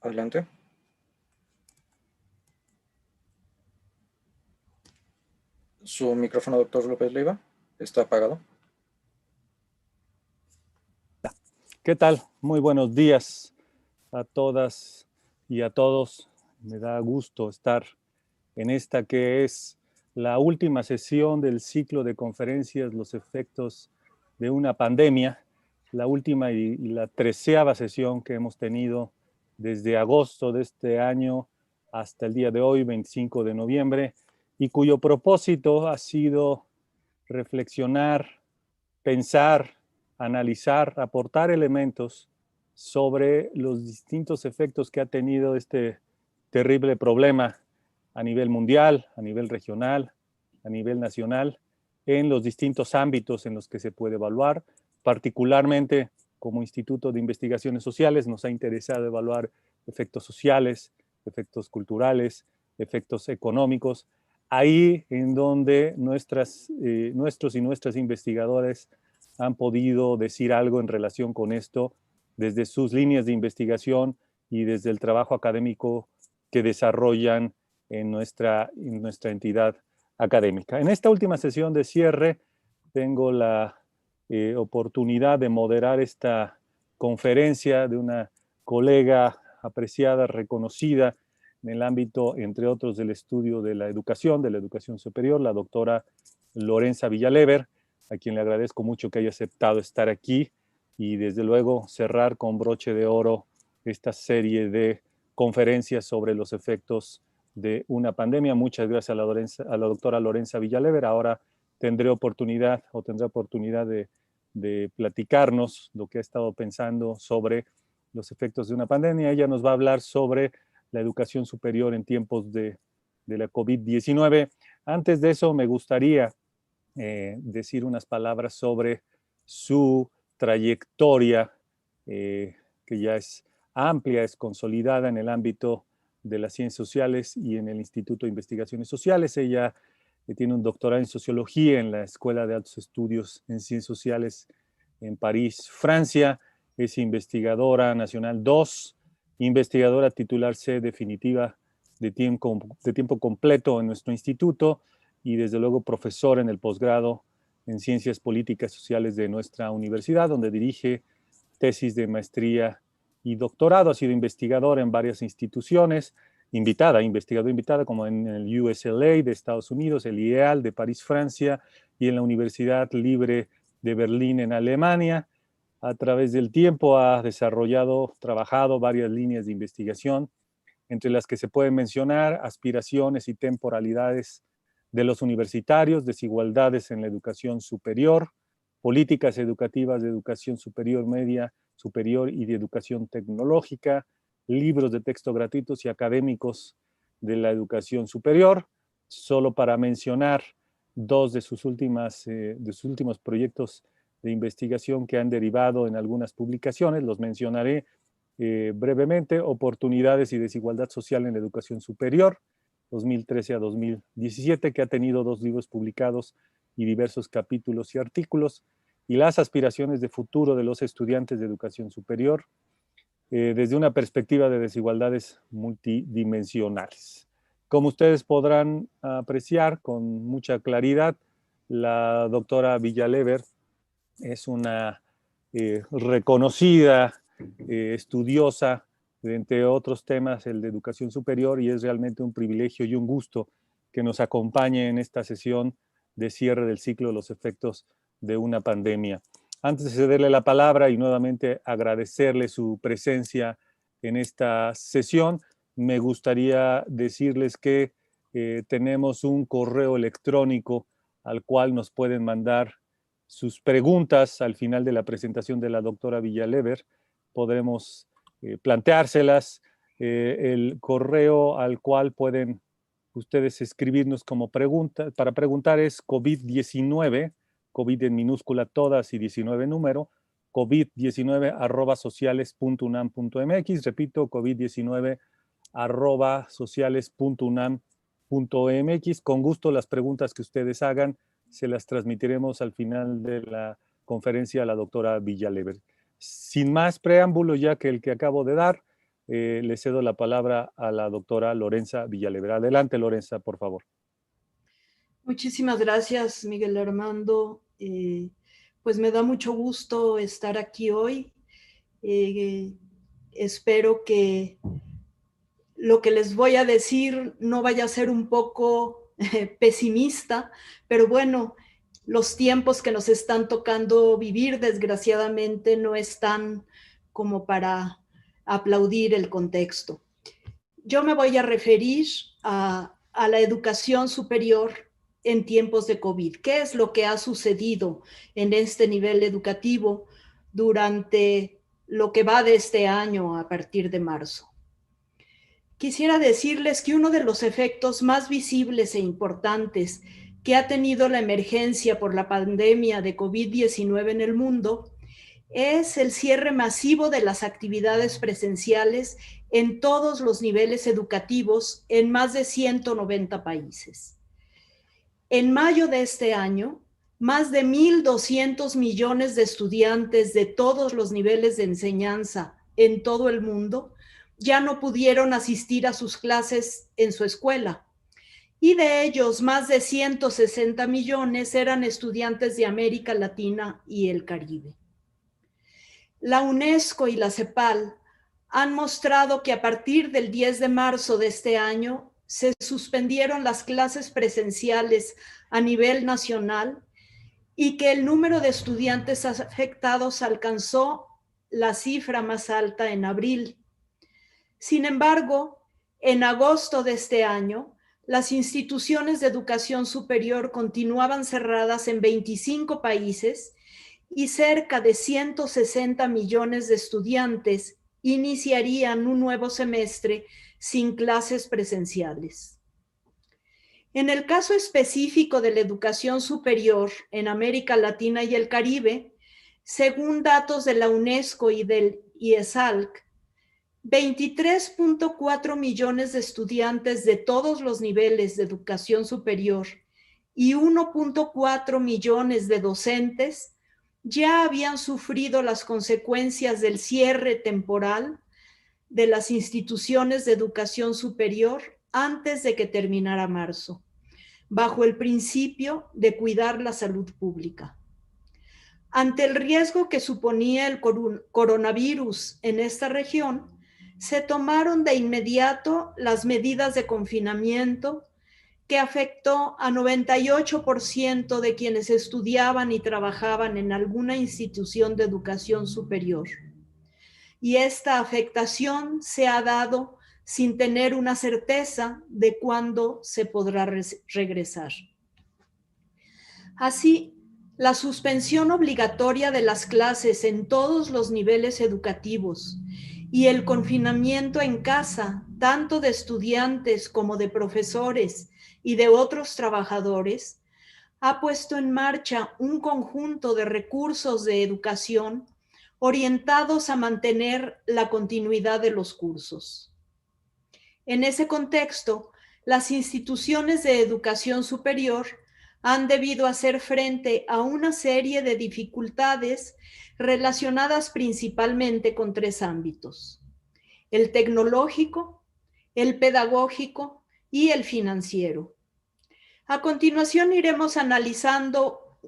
Adelante. Su micrófono, doctor López Leiva, está apagado. ¿Qué tal? Muy buenos días a todas y a todos. Me da gusto estar en esta que es la última sesión del ciclo de conferencias, los efectos de una pandemia, la última y la 13ª sesión que hemos tenido desde agosto de este año hasta el día de hoy, 25 de noviembre, y cuyo propósito ha sido reflexionar, pensar, analizar, aportar elementos sobre los distintos efectos que ha tenido este terrible problema a nivel mundial, a nivel regional, a nivel nacional, en los distintos ámbitos en los que se puede evaluar. Particularmente, como Instituto de Investigaciones Sociales, nos ha interesado evaluar efectos sociales, efectos culturales, efectos económicos, ahí en donde nuestros y nuestras investigadores han podido decir algo en relación con esto desde sus líneas de investigación y desde el trabajo académico que desarrollan en nuestra entidad académica. En esta última sesión de cierre tengo la oportunidad de moderar esta conferencia de una colega apreciada, reconocida en el ámbito, entre otros, del estudio de la educación superior, la doctora Lorenza Villalever, a quien le agradezco mucho que haya aceptado estar aquí y desde luego cerrar con broche de oro esta serie de conferencias sobre los efectos de una pandemia. Muchas gracias a la doctora Lorenza Villalever. Ahora tendrá oportunidad de platicarnos lo que ha estado pensando sobre los efectos de una pandemia. Ella nos va a hablar sobre la educación superior en tiempos de la COVID-19. Antes de eso, me gustaría decir unas palabras sobre su trayectoria, que ya es amplia, es consolidada en el ámbito de las ciencias sociales y en el Instituto de Investigaciones Sociales. Ella tiene un doctorado en sociología en la Escuela de Altos Estudios en Ciencias Sociales en París, Francia. Es investigadora nacional 2, investigadora titular C definitiva de tiempo completo en nuestro instituto y desde luego profesor en el posgrado en Ciencias Políticas Sociales de nuestra universidad, donde dirige tesis de maestría y doctorado. Ha sido investigadora en varias instituciones, investigadora invitada como en el USLA de Estados Unidos, el IEAL de París, Francia, y en la Universidad Libre de Berlín en Alemania. A través del tiempo ha trabajado varias líneas de investigación, entre las que se pueden mencionar aspiraciones y temporalidades de los universitarios, desigualdades en la educación superior, políticas educativas de educación superior, media, superior y de educación tecnológica, libros de texto gratuitos y académicos de la educación superior, solo para mencionar dos de sus últimos proyectos de investigación que han derivado en algunas publicaciones. Los mencionaré brevemente: Oportunidades y desigualdad social en la educación superior, 2013 a 2017, que ha tenido 2 libros publicados y diversos capítulos y artículos, y Las aspiraciones de futuro de los estudiantes de educación superior, desde una perspectiva de desigualdades multidimensionales. Como ustedes podrán apreciar con mucha claridad, la doctora Villalever es una reconocida estudiosa de, entre otros temas, el de educación superior, y es realmente un privilegio y un gusto que nos acompañe en esta sesión de cierre del ciclo de los efectos de una pandemia. Antes de cederle la palabra y nuevamente agradecerle su presencia en esta sesión, me gustaría decirles que tenemos un correo electrónico al cual nos pueden mandar sus preguntas al final de la presentación de la doctora Villalever. Podremos planteárselas. El correo al cual pueden ustedes escribirnos como pregunta, para preguntar, es COVID-19, COVID en minúscula todas y 19 número, covid19@sociales.unam.mx. Repito, covid19@sociales.unam.mx. Con gusto, las preguntas que ustedes hagan se las transmitiremos al final de la conferencia a la doctora Villalever. Sin más preámbulo, ya que el que acabo de dar, Le cedo la palabra a la doctora Lorenza Villalegre. Adelante, Lorenza, por favor. Muchísimas gracias, Miguel Armando. Pues me da mucho gusto estar aquí hoy. Espero que lo que les voy a decir no vaya a ser un poco pesimista, pero bueno, los tiempos que nos están tocando vivir, desgraciadamente, no están como para aplaudir el contexto. Yo me voy a referir a la educación superior en tiempos de COVID. ¿Qué es lo que ha sucedido en este nivel educativo durante lo que va de este año a partir de marzo? Quisiera decirles que uno de los efectos más visibles e importantes que ha tenido la emergencia por la pandemia de COVID-19 en el mundo es el cierre masivo de las actividades presenciales en todos los niveles educativos en más de 190 países. En mayo de este año, más de 1.200 millones de estudiantes de todos los niveles de enseñanza en todo el mundo ya no pudieron asistir a sus clases en su escuela. Y de ellos, más de 160 millones eran estudiantes de América Latina y el Caribe. La UNESCO y la CEPAL han mostrado que a partir del 10 de marzo de este año se suspendieron las clases presenciales a nivel nacional y que el número de estudiantes afectados alcanzó la cifra más alta en abril. Sin embargo, en agosto de este año, las instituciones de educación superior continuaban cerradas en 25 países y cerca de 160 millones de estudiantes iniciarían un nuevo semestre sin clases presenciales. En el caso específico de la educación superior en América Latina y el Caribe, según datos de la UNESCO y del IESALC, 23.4 millones de estudiantes de todos los niveles de educación superior y 1.4 millones de docentes ya habían sufrido las consecuencias del cierre temporal de las instituciones de educación superior antes de que terminara marzo, bajo el principio de cuidar la salud pública. Ante el riesgo que suponía el coronavirus en esta región, se tomaron de inmediato las medidas de confinamiento que afectó a 98% de quienes estudiaban y trabajaban en alguna institución de educación superior. Y esta afectación se ha dado sin tener una certeza de cuándo se podrá regresar. Así, la suspensión obligatoria de las clases en todos los niveles educativos y el confinamiento en casa, tanto de estudiantes como de profesores y de otros trabajadores, ha puesto en marcha un conjunto de recursos de educación orientados a mantener la continuidad de los cursos. En ese contexto, las instituciones de educación superior han debido hacer frente a una serie de dificultades relacionadas principalmente con tres ámbitos: el tecnológico, el pedagógico y el financiero. A continuación iremos analizando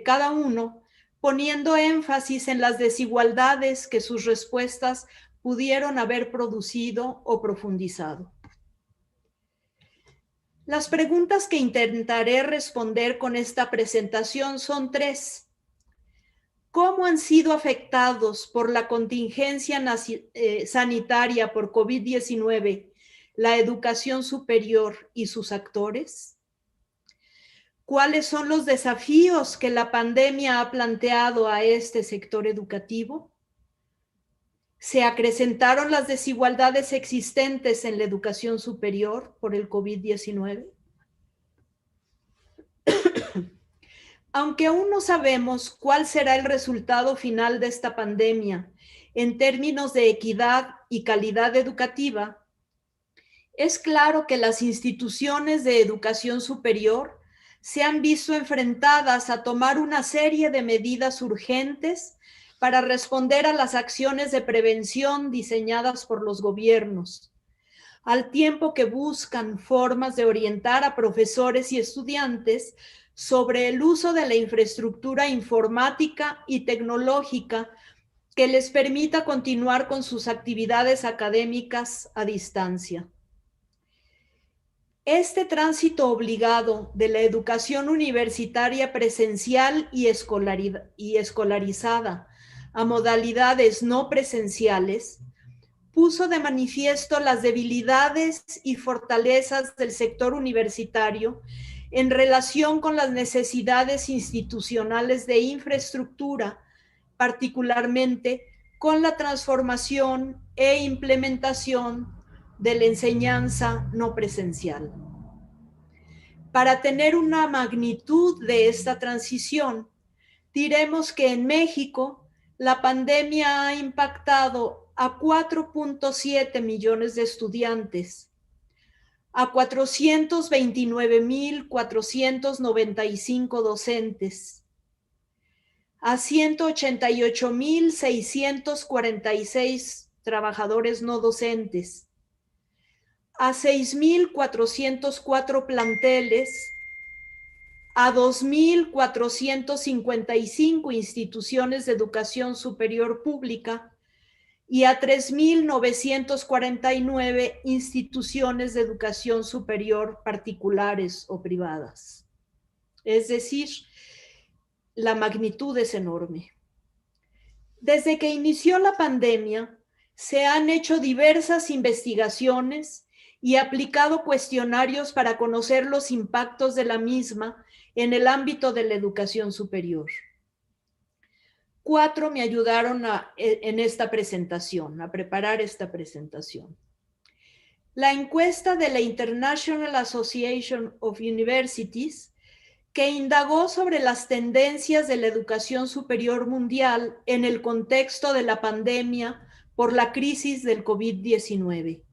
cada uno, poniendo énfasis en las desigualdades que sus respuestas pudieron haber producido o profundizado. Las preguntas que intentaré responder con esta presentación son tres. ¿Cómo han sido afectados por la contingencia sanitaria por COVID-19 la educación superior y sus actores? ¿Cuáles son los desafíos que la pandemia ha planteado a este sector educativo? ¿Se acrecentaron las desigualdades existentes en la educación superior por el COVID-19? Aunque aún no sabemos cuál será el resultado final de esta pandemia en términos de equidad y calidad educativa, es claro que las instituciones de educación superior se han visto enfrentadas a tomar una serie de medidas urgentes para responder a las acciones de prevención diseñadas por los gobiernos, al tiempo que buscan formas de orientar a profesores y estudiantes sobre el uso de la infraestructura informática y tecnológica que les permita continuar con sus actividades académicas a distancia. Este tránsito obligado de la educación universitaria presencial y escolarizada a modalidades no presenciales puso de manifiesto las debilidades y fortalezas del sector universitario en relación con las necesidades institucionales de infraestructura, particularmente con la transformación e implementación de la enseñanza no presencial. Para tener una magnitud de esta transición, diremos que en México la pandemia ha impactado a 4.7 millones de estudiantes, a 429,495 docentes, a 188,646 trabajadores no docentes, a 6,404 planteles, a 2,455 instituciones de educación superior pública y a 3,949 instituciones de educación superior particulares o privadas. Es decir, la magnitud es enorme. Desde que inició la pandemia, se han hecho diversas investigaciones y aplicado cuestionarios para conocer los impactos de la misma en el ámbito de la educación superior. 4 me ayudaron en esta presentación, a preparar esta presentación. La encuesta de la International Association of Universities, que indagó sobre las tendencias de la educación superior mundial en el contexto de la pandemia por la crisis del COVID-19.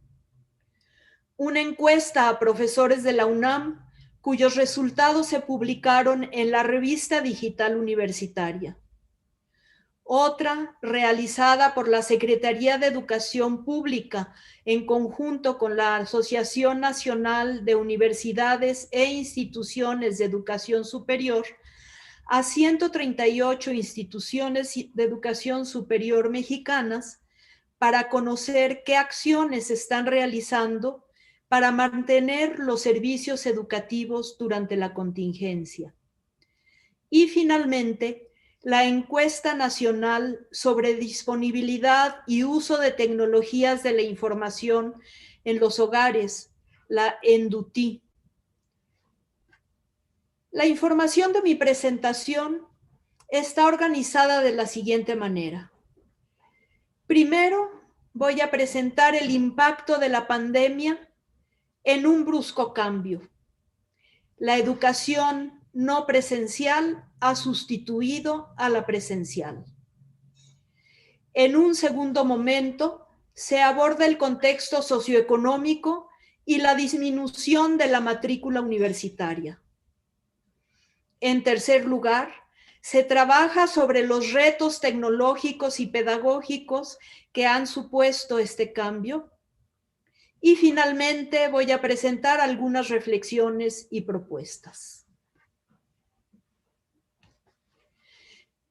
Una encuesta a profesores de la UNAM, cuyos resultados se publicaron en la revista digital universitaria. Otra realizada por la Secretaría de Educación Pública en conjunto con la Asociación Nacional de Universidades e Instituciones de Educación Superior a 138 instituciones de educación superior mexicanas para conocer qué acciones se están realizando para mantener los servicios educativos durante la contingencia. Y finalmente, la encuesta nacional sobre disponibilidad y uso de tecnologías de la información en los hogares, la ENDUTI. La información de mi presentación está organizada de la siguiente manera. Primero, voy a presentar el impacto de la pandemia en un brusco cambio. La educación no presencial ha sustituido a la presencial. En un segundo momento, se aborda el contexto socioeconómico y la disminución de la matrícula universitaria. En tercer lugar, se trabaja sobre los retos tecnológicos y pedagógicos que han supuesto este cambio. Y finalmente voy a presentar algunas reflexiones y propuestas.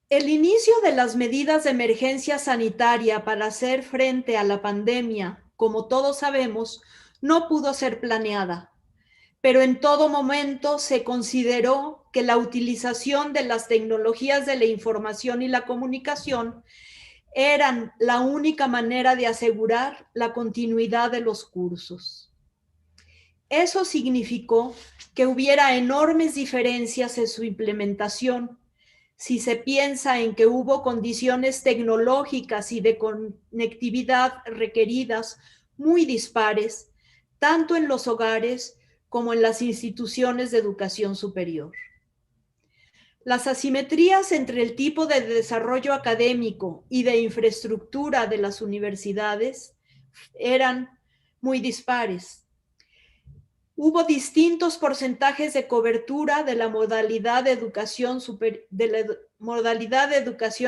El inicio de las medidas de emergencia sanitaria para hacer frente a la pandemia, como todos sabemos, no pudo ser planeada, pero en todo momento se consideró que la utilización de las tecnologías de la información y la comunicación eran la única manera de asegurar la continuidad de los cursos. Eso significó que hubiera enormes diferencias en su implementación, si se piensa en que hubo condiciones tecnológicas y de conectividad requeridas muy dispares, tanto en los hogares como en las instituciones de educación superior. Las asimetrías entre el tipo de desarrollo académico y de infraestructura de las universidades eran muy dispares. Hubo distintos porcentajes de cobertura de la modalidad de educación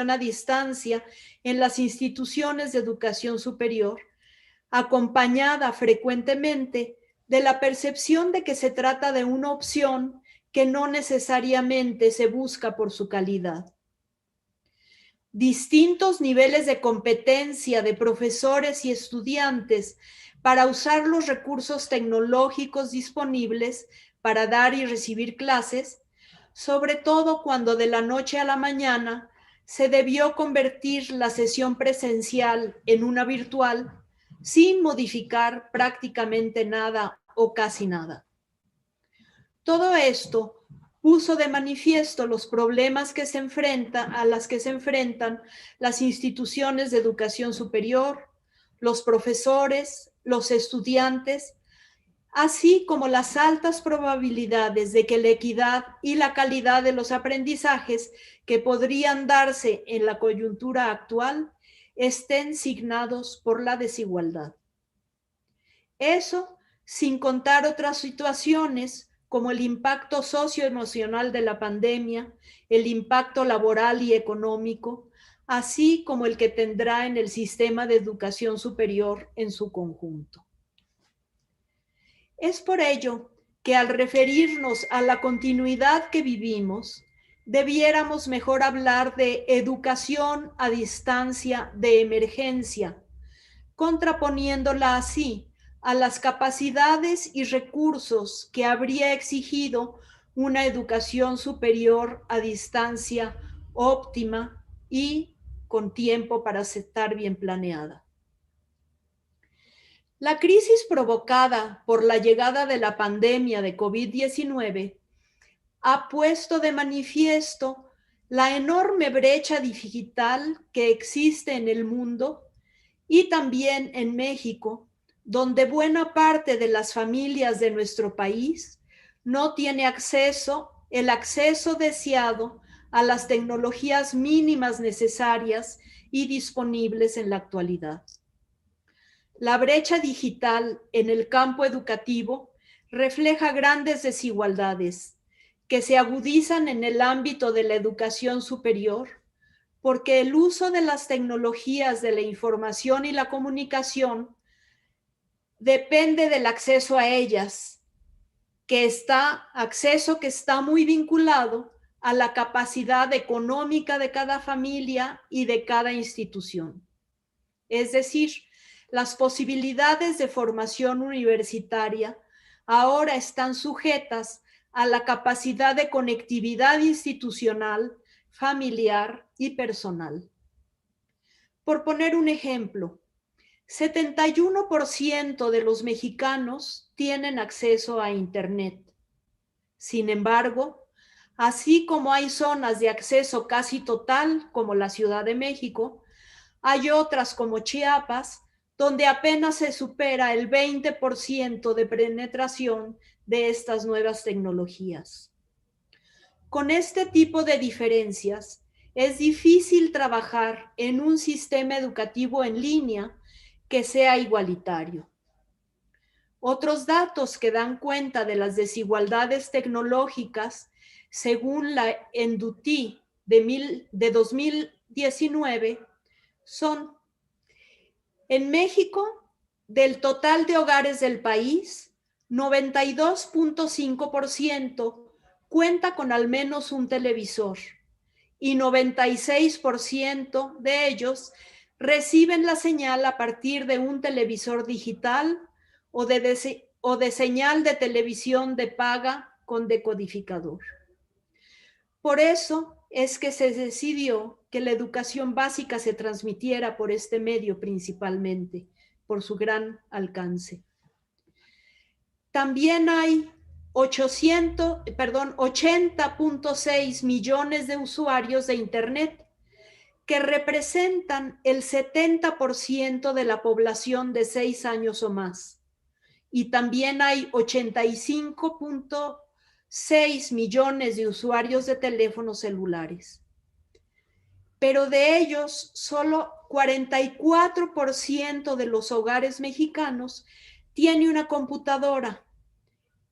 a distancia en las instituciones de educación superior, acompañada frecuentemente de la percepción de que se trata de una opción que no necesariamente se busca por su calidad. Distintos niveles de competencia de profesores y estudiantes para usar los recursos tecnológicos disponibles para dar y recibir clases, sobre todo cuando de la noche a la mañana se debió convertir la sesión presencial en una virtual sin modificar prácticamente nada o casi nada. Todo esto puso de manifiesto los problemas a las que se enfrentan las instituciones de educación superior, los profesores, los estudiantes, así como las altas probabilidades de que la equidad y la calidad de los aprendizajes que podrían darse en la coyuntura actual estén signados por la desigualdad. Eso sin contar otras situaciones como el impacto socioemocional de la pandemia, el impacto laboral y económico, así como el que tendrá en el sistema de educación superior en su conjunto. Es por ello que al referirnos a la continuidad que vivimos, debiéramos mejor hablar de educación a distancia de emergencia, contraponiéndola así a las capacidades y recursos que habría exigido una educación superior a distancia óptima y con tiempo para estar bien planeada. La crisis provocada por la llegada de la pandemia de COVID-19 ha puesto de manifiesto la enorme brecha digital que existe en el mundo y también en México, donde buena parte de las familias de nuestro país no tiene el acceso deseado a las tecnologías mínimas necesarias y disponibles en la actualidad. La brecha digital en el campo educativo refleja grandes desigualdades que se agudizan en el ámbito de la educación superior, porque el uso de las tecnologías de la información y la comunicación depende del acceso a ellas, acceso que está muy vinculado a la capacidad económica de cada familia y de cada institución. Es decir, las posibilidades de formación universitaria ahora están sujetas a la capacidad de conectividad institucional, familiar y personal. Por poner un ejemplo, 71% de los mexicanos tienen acceso a Internet. Sin embargo, así como hay zonas de acceso casi total, como la Ciudad de México, hay otras como Chiapas, donde apenas se supera el 20% de penetración de estas nuevas tecnologías. Con este tipo de diferencias, es difícil trabajar en un sistema educativo en línea que sea igualitario. Otros datos que dan cuenta de las desigualdades tecnológicas, según la ENDUTI de 2019, son: en México, del total de hogares del país, 92.5% cuenta con al menos un televisor y 96% de ellos reciben la señal a partir de un televisor digital o de señal de televisión de paga con decodificador. Por eso es que se decidió que la educación básica se transmitiera por este medio principalmente, por su gran alcance. También hay 80.6 millones de usuarios de Internet, que representan el 70% de la población de 6 años o más. Y también hay 85.6 millones de usuarios de teléfonos celulares. Pero de ellos, solo 44% de los hogares mexicanos tiene una computadora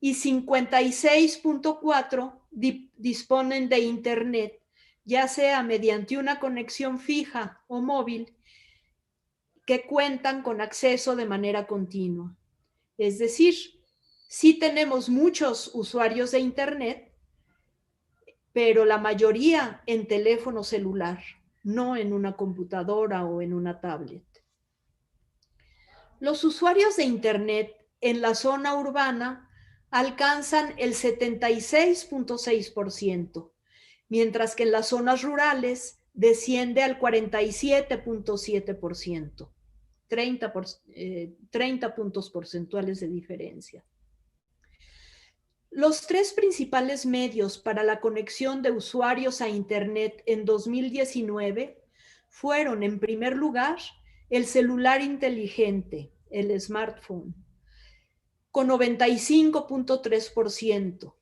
y 56.4 disponen de Internet, ya sea mediante una conexión fija o móvil, que cuentan con acceso de manera continua. Es decir, sí tenemos muchos usuarios de Internet, pero la mayoría en teléfono celular, no en una computadora o en una tablet. Los usuarios de Internet en la zona urbana alcanzan el 76.6%, mientras que en las zonas rurales desciende al 47.7%, 30 puntos porcentuales de diferencia. Los tres principales medios para la conexión de usuarios a Internet en 2019 fueron, en primer lugar, el celular inteligente, el smartphone, con 95.3%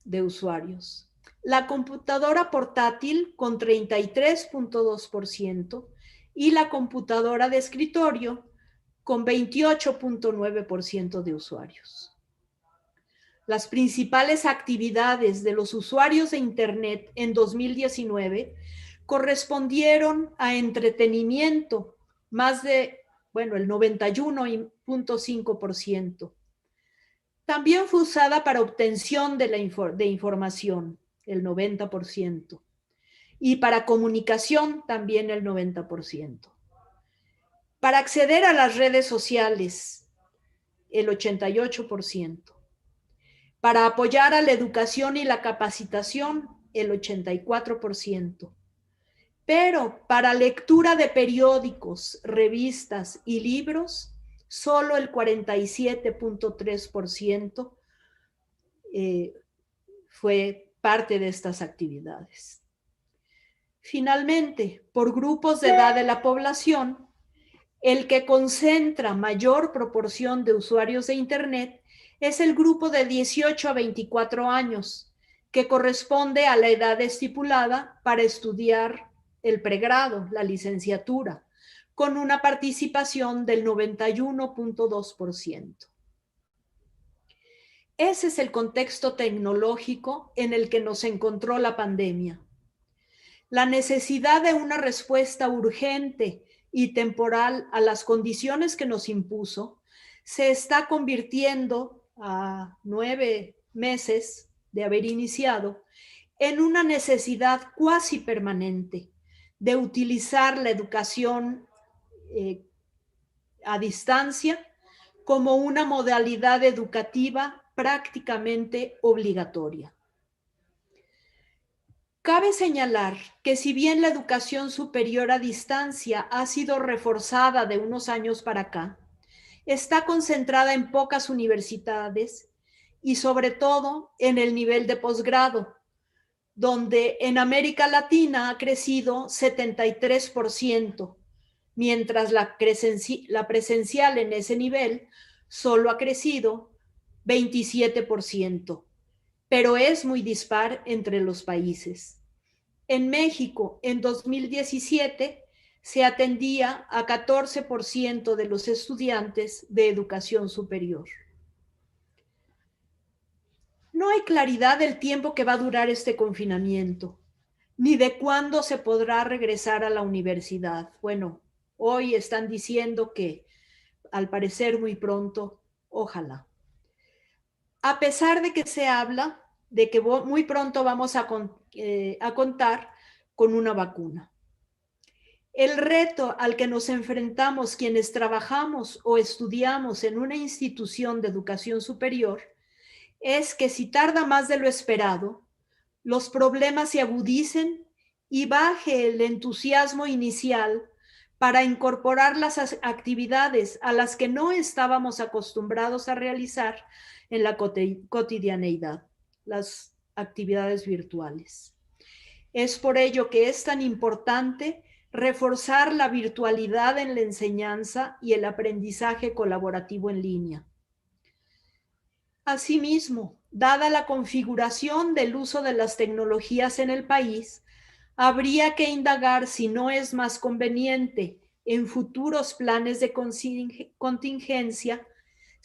de usuarios. La computadora portátil con 33.2% y la computadora de escritorio con 28.9% de usuarios. Las principales actividades de los usuarios de Internet en 2019 correspondieron a entretenimiento, más de, el 91.5%. También fue usada para obtención de información, el 90%. Y para comunicación, también el 90%. Para acceder a las redes sociales, el 88%. Para apoyar a la educación y la capacitación, el 84%. Pero para lectura de periódicos, revistas y libros, solo el 47.3% fue parte de estas actividades. Finalmente, por grupos de edad de la población, el que concentra mayor proporción de usuarios de Internet es el grupo de 18 a 24 años, que corresponde a la edad estipulada para estudiar el pregrado, la licenciatura, con una participación del 91.2%. Ese es el contexto tecnológico en el que nos encontró la pandemia. La necesidad de una respuesta urgente y temporal a las condiciones que nos impuso se está convirtiendo, a 9 meses de haber iniciado, en una necesidad cuasi permanente de utilizar la educación a distancia como una modalidad educativa prácticamente obligatoria. Cabe señalar que si bien la educación superior a distancia ha sido reforzada de unos años para acá, está concentrada en pocas universidades y sobre todo en el nivel de posgrado, donde en América Latina ha crecido 73%, mientras la presencial en ese nivel solo ha crecido 27%, pero es muy dispar entre los países. En México, en 2017, se atendía a 14% de los estudiantes de educación superior. No hay claridad del tiempo que va a durar este confinamiento, ni de cuándo se podrá regresar a la universidad. Bueno, hoy están diciendo que al parecer muy pronto, ojalá. A pesar de que se habla de que muy pronto vamos a contar con una vacuna. El reto al que nos enfrentamos quienes trabajamos o estudiamos en una institución de educación superior es que si tarda más de lo esperado, los problemas se agudicen y baje el entusiasmo inicial para incorporar las actividades a las que no estábamos acostumbrados a realizar en la cotidianeidad, las actividades virtuales. Es por ello que es tan importante reforzar la virtualidad en la enseñanza y el aprendizaje colaborativo en línea. Asimismo, dada la configuración del uso de las tecnologías en el país, habría que indagar si no es más conveniente en futuros planes de contingencia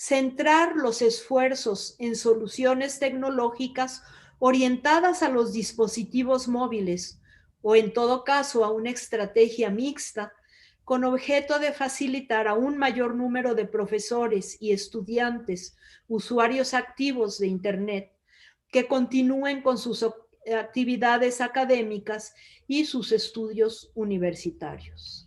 centrar los esfuerzos en soluciones tecnológicas orientadas a los dispositivos móviles o en todo caso a una estrategia mixta con objeto de facilitar a un mayor número de profesores y estudiantes, usuarios activos de Internet, que continúen con sus actividades académicas y sus estudios universitarios.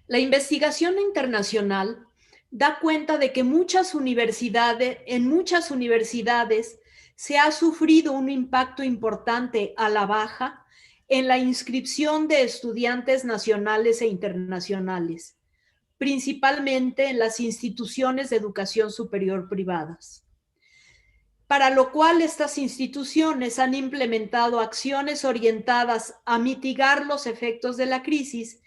La investigación internacional da cuenta de que en muchas universidades se ha sufrido un impacto importante a la baja en la inscripción de estudiantes nacionales e internacionales, principalmente en las instituciones de educación superior privadas. Para lo cual estas instituciones han implementado acciones orientadas a mitigar los efectos de la crisis,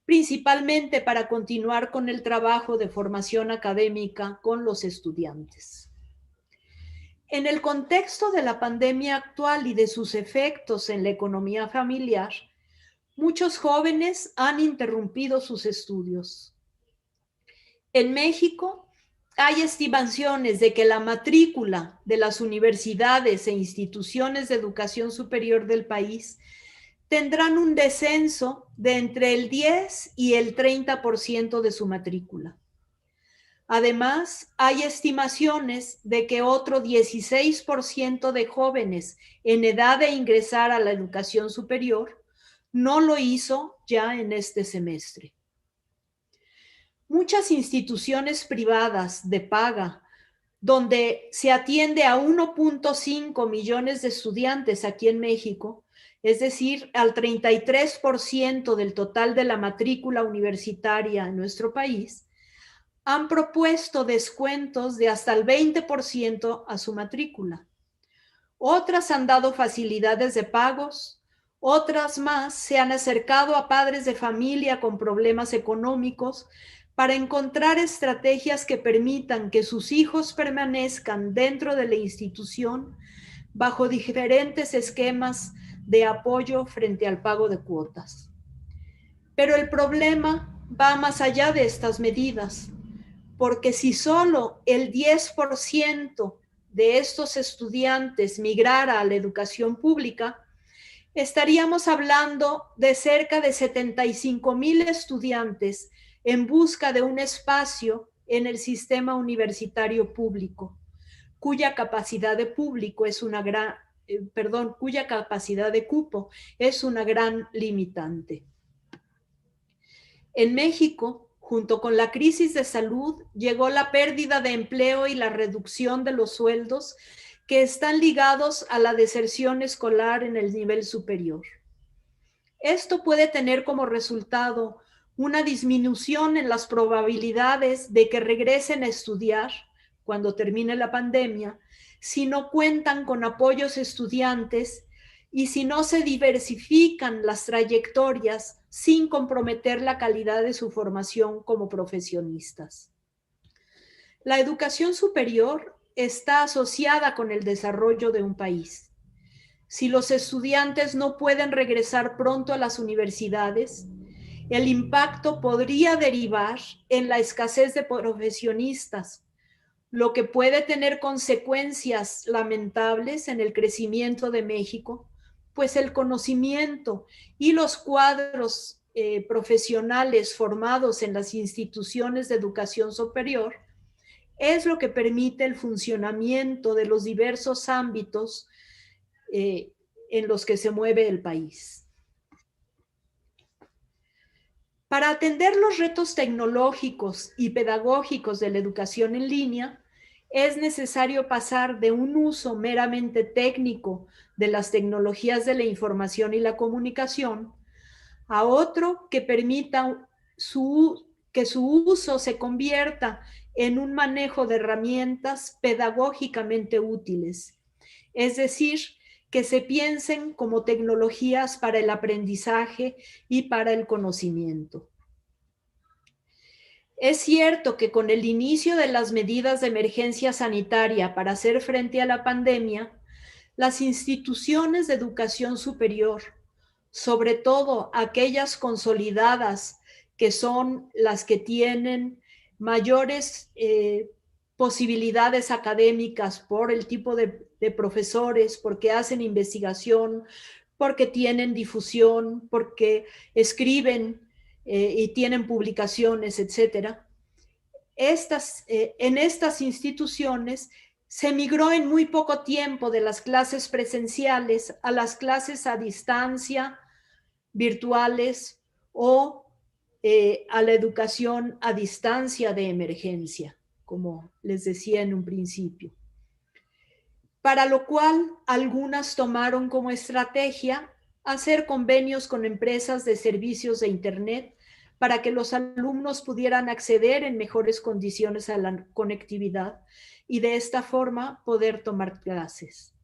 principalmente para continuar con el trabajo de formación académica con los estudiantes. En el contexto de la pandemia actual y de sus efectos en la economía familiar, muchos jóvenes han interrumpido sus estudios. En México, hay estimaciones de que la matrícula de las universidades e instituciones de educación superior del país tendrán un descenso de entre el 10 y el 30% de su matrícula. Además, hay estimaciones de que otro 16% de jóvenes en edad de ingresar a la educación superior no lo hizo ya en este semestre. Muchas instituciones privadas de paga, donde se atiende a 1.5 millones de estudiantes aquí en México, es decir, al 33% del total de la matrícula universitaria en nuestro país, han propuesto descuentos de hasta el 20% a su matrícula. Otras han dado facilidades de pagos, otras más se han acercado a padres de familia con problemas económicos para encontrar estrategias que permitan que sus hijos permanezcan dentro de la institución bajo diferentes esquemas de apoyo frente al pago de cuotas. Pero el problema va más allá de estas medidas, porque si solo el 10% de estos estudiantes migrara a la educación pública, estaríamos hablando de cerca de 75,000 estudiantes en busca de un espacio en el sistema universitario público, cuya capacidad de público es cuya capacidad de cupo es una gran limitante. En México, junto con la crisis de salud, llegó la pérdida de empleo y la reducción de los sueldos que están ligados a la deserción escolar en el nivel superior. Esto puede tener como resultado una disminución en las probabilidades de que regresen a estudiar cuando termine la pandemia, si no cuentan con apoyos estudiantes y si no se diversifican las trayectorias sin comprometer la calidad de su formación como profesionistas. La educación superior está asociada con el desarrollo de un país. Si los estudiantes no pueden regresar pronto a las universidades, el impacto podría derivar en la escasez de profesionistas, lo que puede tener consecuencias lamentables en el crecimiento de México, pues el conocimiento y los cuadros profesionales formados en las instituciones de educación superior es lo que permite el funcionamiento de los diversos ámbitos en los que se mueve el país. Para atender los retos tecnológicos y pedagógicos de la educación en línea, es necesario pasar de un uso meramente técnico de las tecnologías de la información y la comunicación a otro que permita que su uso se convierta en un manejo de herramientas pedagógicamente útiles, es decir, que se piensen como tecnologías para el aprendizaje y para el conocimiento. Es cierto que con el inicio de las medidas de emergencia sanitaria para hacer frente a la pandemia, las instituciones de educación superior, sobre todo aquellas consolidadas, que son las que tienen mayores posibilidades académicas por el tipo de profesores, porque hacen investigación, porque tienen difusión, porque escriben y tienen publicaciones, etcétera. En estas instituciones se migró en muy poco tiempo de las clases presenciales a las clases a distancia, virtuales o a la educación a distancia de emergencia, como les decía en un principio. Para lo cual algunas tomaron como estrategia hacer convenios con empresas de servicios de Internet para que los alumnos pudieran acceder en mejores condiciones a la conectividad y de esta forma poder tomar clases.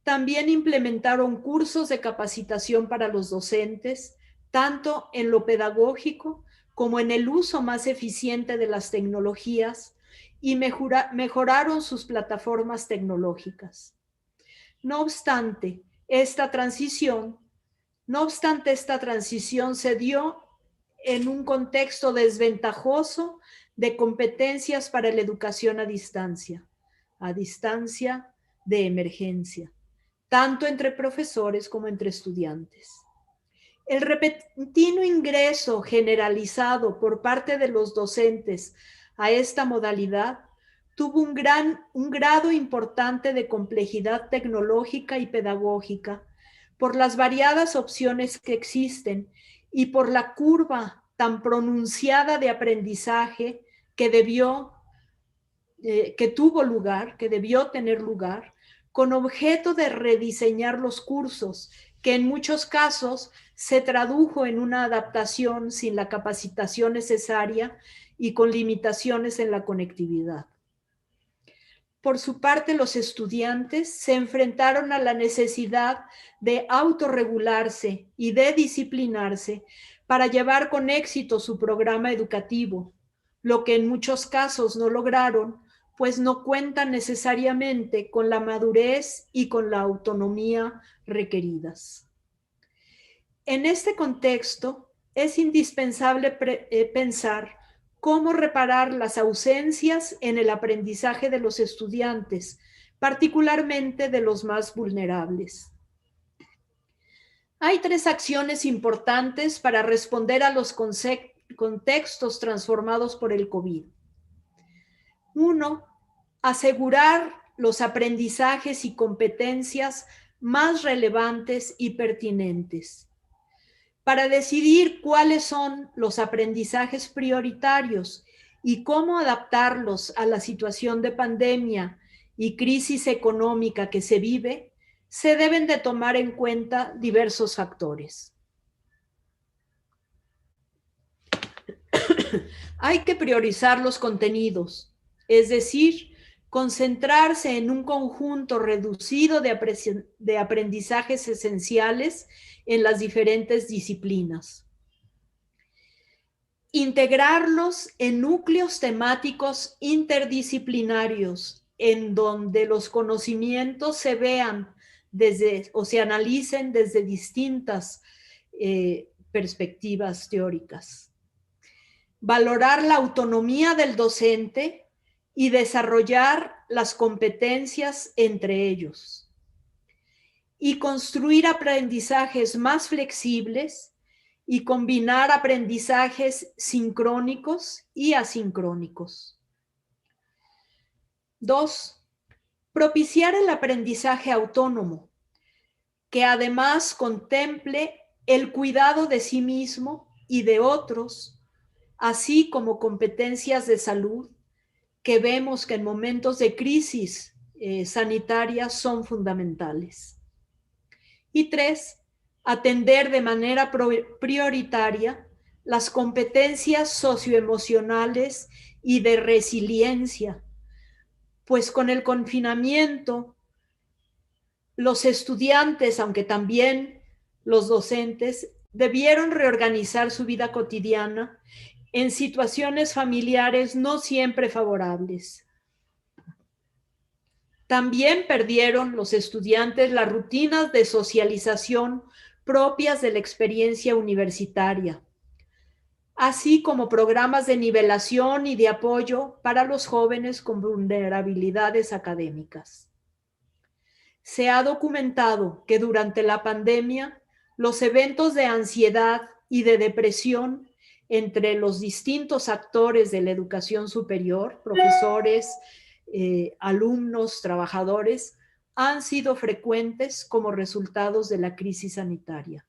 También implementaron cursos de capacitación para los docentes, tanto en lo pedagógico como en el uso más eficiente de las tecnologías, y mejoraron sus plataformas tecnológicas. No obstante, esta transición se dio en un contexto desventajoso de competencias para la educación a distancia de emergencia, tanto entre profesores como entre estudiantes. El repentino ingreso generalizado por parte de los docentes a esta modalidad tuvo un grado importante de complejidad tecnológica y pedagógica por las variadas opciones que existen y por la curva tan pronunciada de aprendizaje que debió tener lugar, con objeto de rediseñar los cursos, que en muchos casos se tradujo en una adaptación sin la capacitación necesaria y con limitaciones en la conectividad. Por su parte, los estudiantes se enfrentaron a la necesidad de autorregularse y de disciplinarse para llevar con éxito su programa educativo, lo que en muchos casos no lograron, pues no cuentan necesariamente con la madurez y con la autonomía requeridas. En este contexto, es indispensable pensar cómo reparar las ausencias en el aprendizaje de los estudiantes, particularmente de los más vulnerables. Hay 3 acciones importantes para responder a los contextos transformados por el COVID. 1. Asegurar los aprendizajes y competencias más relevantes y pertinentes. Para decidir cuáles son los aprendizajes prioritarios y cómo adaptarlos a la situación de pandemia y crisis económica que se vive, se deben de tomar en cuenta diversos factores. Hay que priorizar los contenidos, es decir, concentrarse en un conjunto reducido de aprendizajes esenciales en las diferentes disciplinas. Integrarlos en núcleos temáticos interdisciplinarios, en donde los conocimientos se vean o se analicen desde distintas perspectivas teóricas. Valorar la autonomía del docente y desarrollar las competencias entre ellos. Y construir aprendizajes más flexibles y combinar aprendizajes sincrónicos y asincrónicos. 2. Propiciar el aprendizaje autónomo, que además contemple el cuidado de sí mismo y de otros, así como competencias de salud, que vemos que en momentos de crisis sanitaria son fundamentales. Y 3, atender de manera prioritaria las competencias socioemocionales y de resiliencia, pues con el confinamiento, los estudiantes, aunque también los docentes, debieron reorganizar su vida cotidiana en situaciones familiares no siempre favorables. También perdieron los estudiantes las rutinas de socialización propias de la experiencia universitaria, así como programas de nivelación y de apoyo para los jóvenes con vulnerabilidades académicas. Se ha documentado que durante la pandemia, los eventos de ansiedad y de depresión entre los distintos actores de la educación superior, profesores, alumnos, trabajadores, han sido frecuentes como resultados de la crisis sanitaria.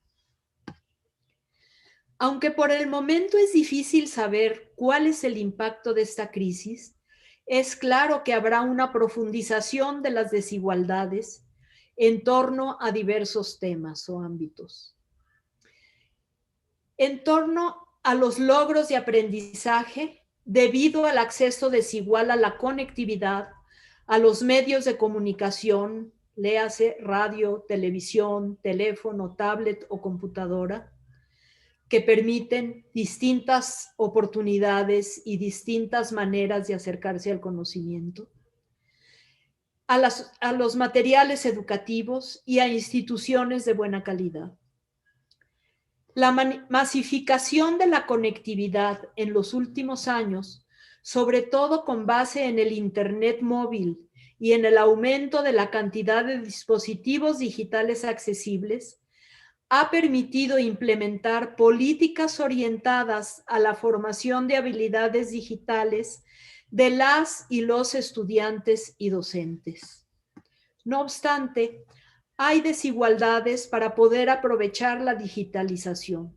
Aunque por el momento es difícil saber cuál es el impacto de esta crisis, es claro que habrá una profundización de las desigualdades en torno a diversos temas o ámbitos. En torno a los logros de aprendizaje, debido al acceso desigual a la conectividad, a los medios de comunicación, léase radio, televisión, teléfono, tablet o computadora, que permiten distintas oportunidades y distintas maneras de acercarse al conocimiento, a los materiales educativos y a instituciones de buena calidad. La masificación de la conectividad en los últimos años, sobre todo con base en el Internet móvil y en el aumento de la cantidad de dispositivos digitales accesibles, ha permitido implementar políticas orientadas a la formación de habilidades digitales de las y los estudiantes y docentes. No obstante, hay desigualdades para poder aprovechar la digitalización.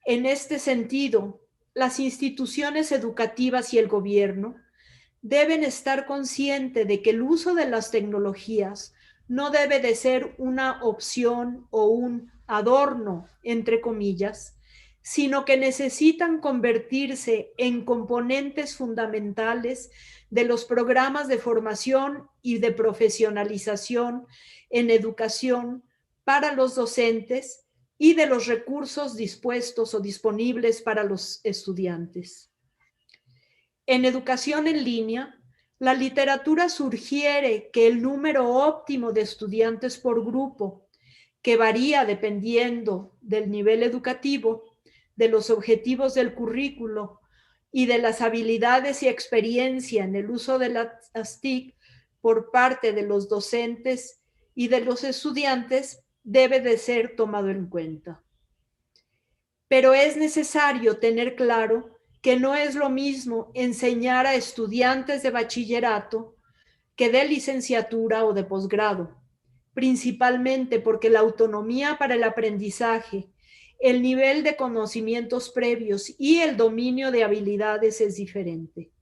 En este sentido, las instituciones educativas y el gobierno deben estar conscientes de que el uso de las tecnologías no debe de ser una opción o un adorno, entre comillas, sino que necesitan convertirse en componentes fundamentales de los programas de formación y de profesionalización en educación para los docentes y de los recursos dispuestos o disponibles para los estudiantes. En educación en línea, la literatura sugiere que el número óptimo de estudiantes por grupo, que varía dependiendo del nivel educativo, de los objetivos del currículo y de las habilidades y experiencia en el uso de las TIC por parte de los docentes y de los estudiantes, debe de ser tomado en cuenta. Pero es necesario tener claro que no es lo mismo enseñar a estudiantes de bachillerato que de licenciatura o de posgrado, principalmente porque la autonomía para el aprendizaje, el nivel de conocimientos previos y el dominio de habilidades es diferente.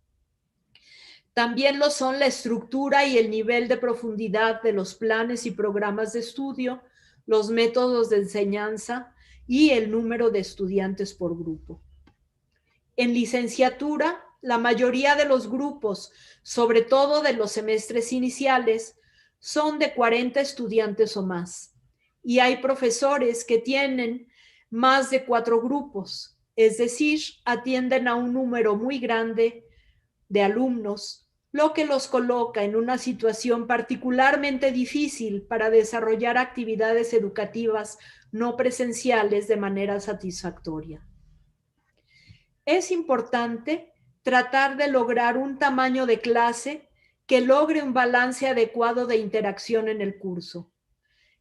También lo son la estructura y el nivel de profundidad de los planes y programas de estudio, los métodos de enseñanza y el número de estudiantes por grupo. En licenciatura, la mayoría de los grupos, sobre todo de los semestres iniciales, son de 40 estudiantes o más. Y hay profesores que tienen más de 4 grupos, es decir, atienden a un número muy grande de alumnos, lo que los coloca en una situación particularmente difícil para desarrollar actividades educativas no presenciales de manera satisfactoria. Es importante tratar de lograr un tamaño de clase que logre un balance adecuado de interacción en el curso,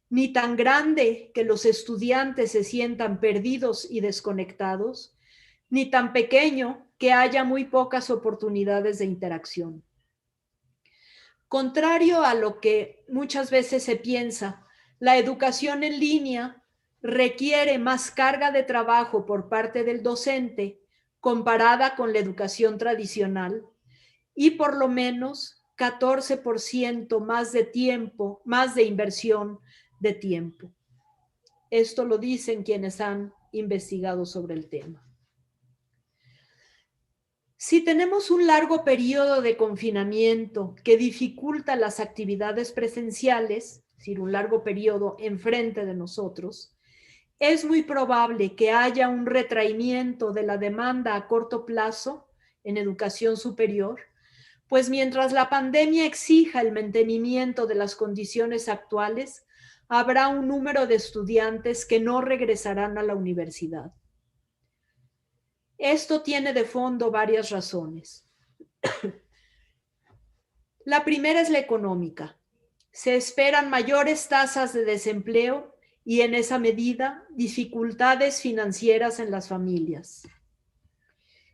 ni tan grande que los estudiantes se sientan perdidos y desconectados, ni tan pequeño que haya muy pocas oportunidades de interacción. Contrario a lo que muchas veces se piensa, la educación en línea requiere más carga de trabajo por parte del docente comparada con la educación tradicional y por lo menos 14% más de tiempo, más de inversión de tiempo. Esto lo dicen quienes han investigado sobre el tema. Si tenemos un largo periodo de confinamiento que dificulta las actividades presenciales, es decir, un largo periodo enfrente de nosotros, es muy probable que haya un retraimiento de la demanda a corto plazo en educación superior, pues mientras la pandemia exija el mantenimiento de las condiciones actuales, habrá un número de estudiantes que no regresarán a la universidad. Esto tiene de fondo varias razones. La primera es la económica. Se esperan mayores tasas de desempleo y en esa medida dificultades financieras en las familias.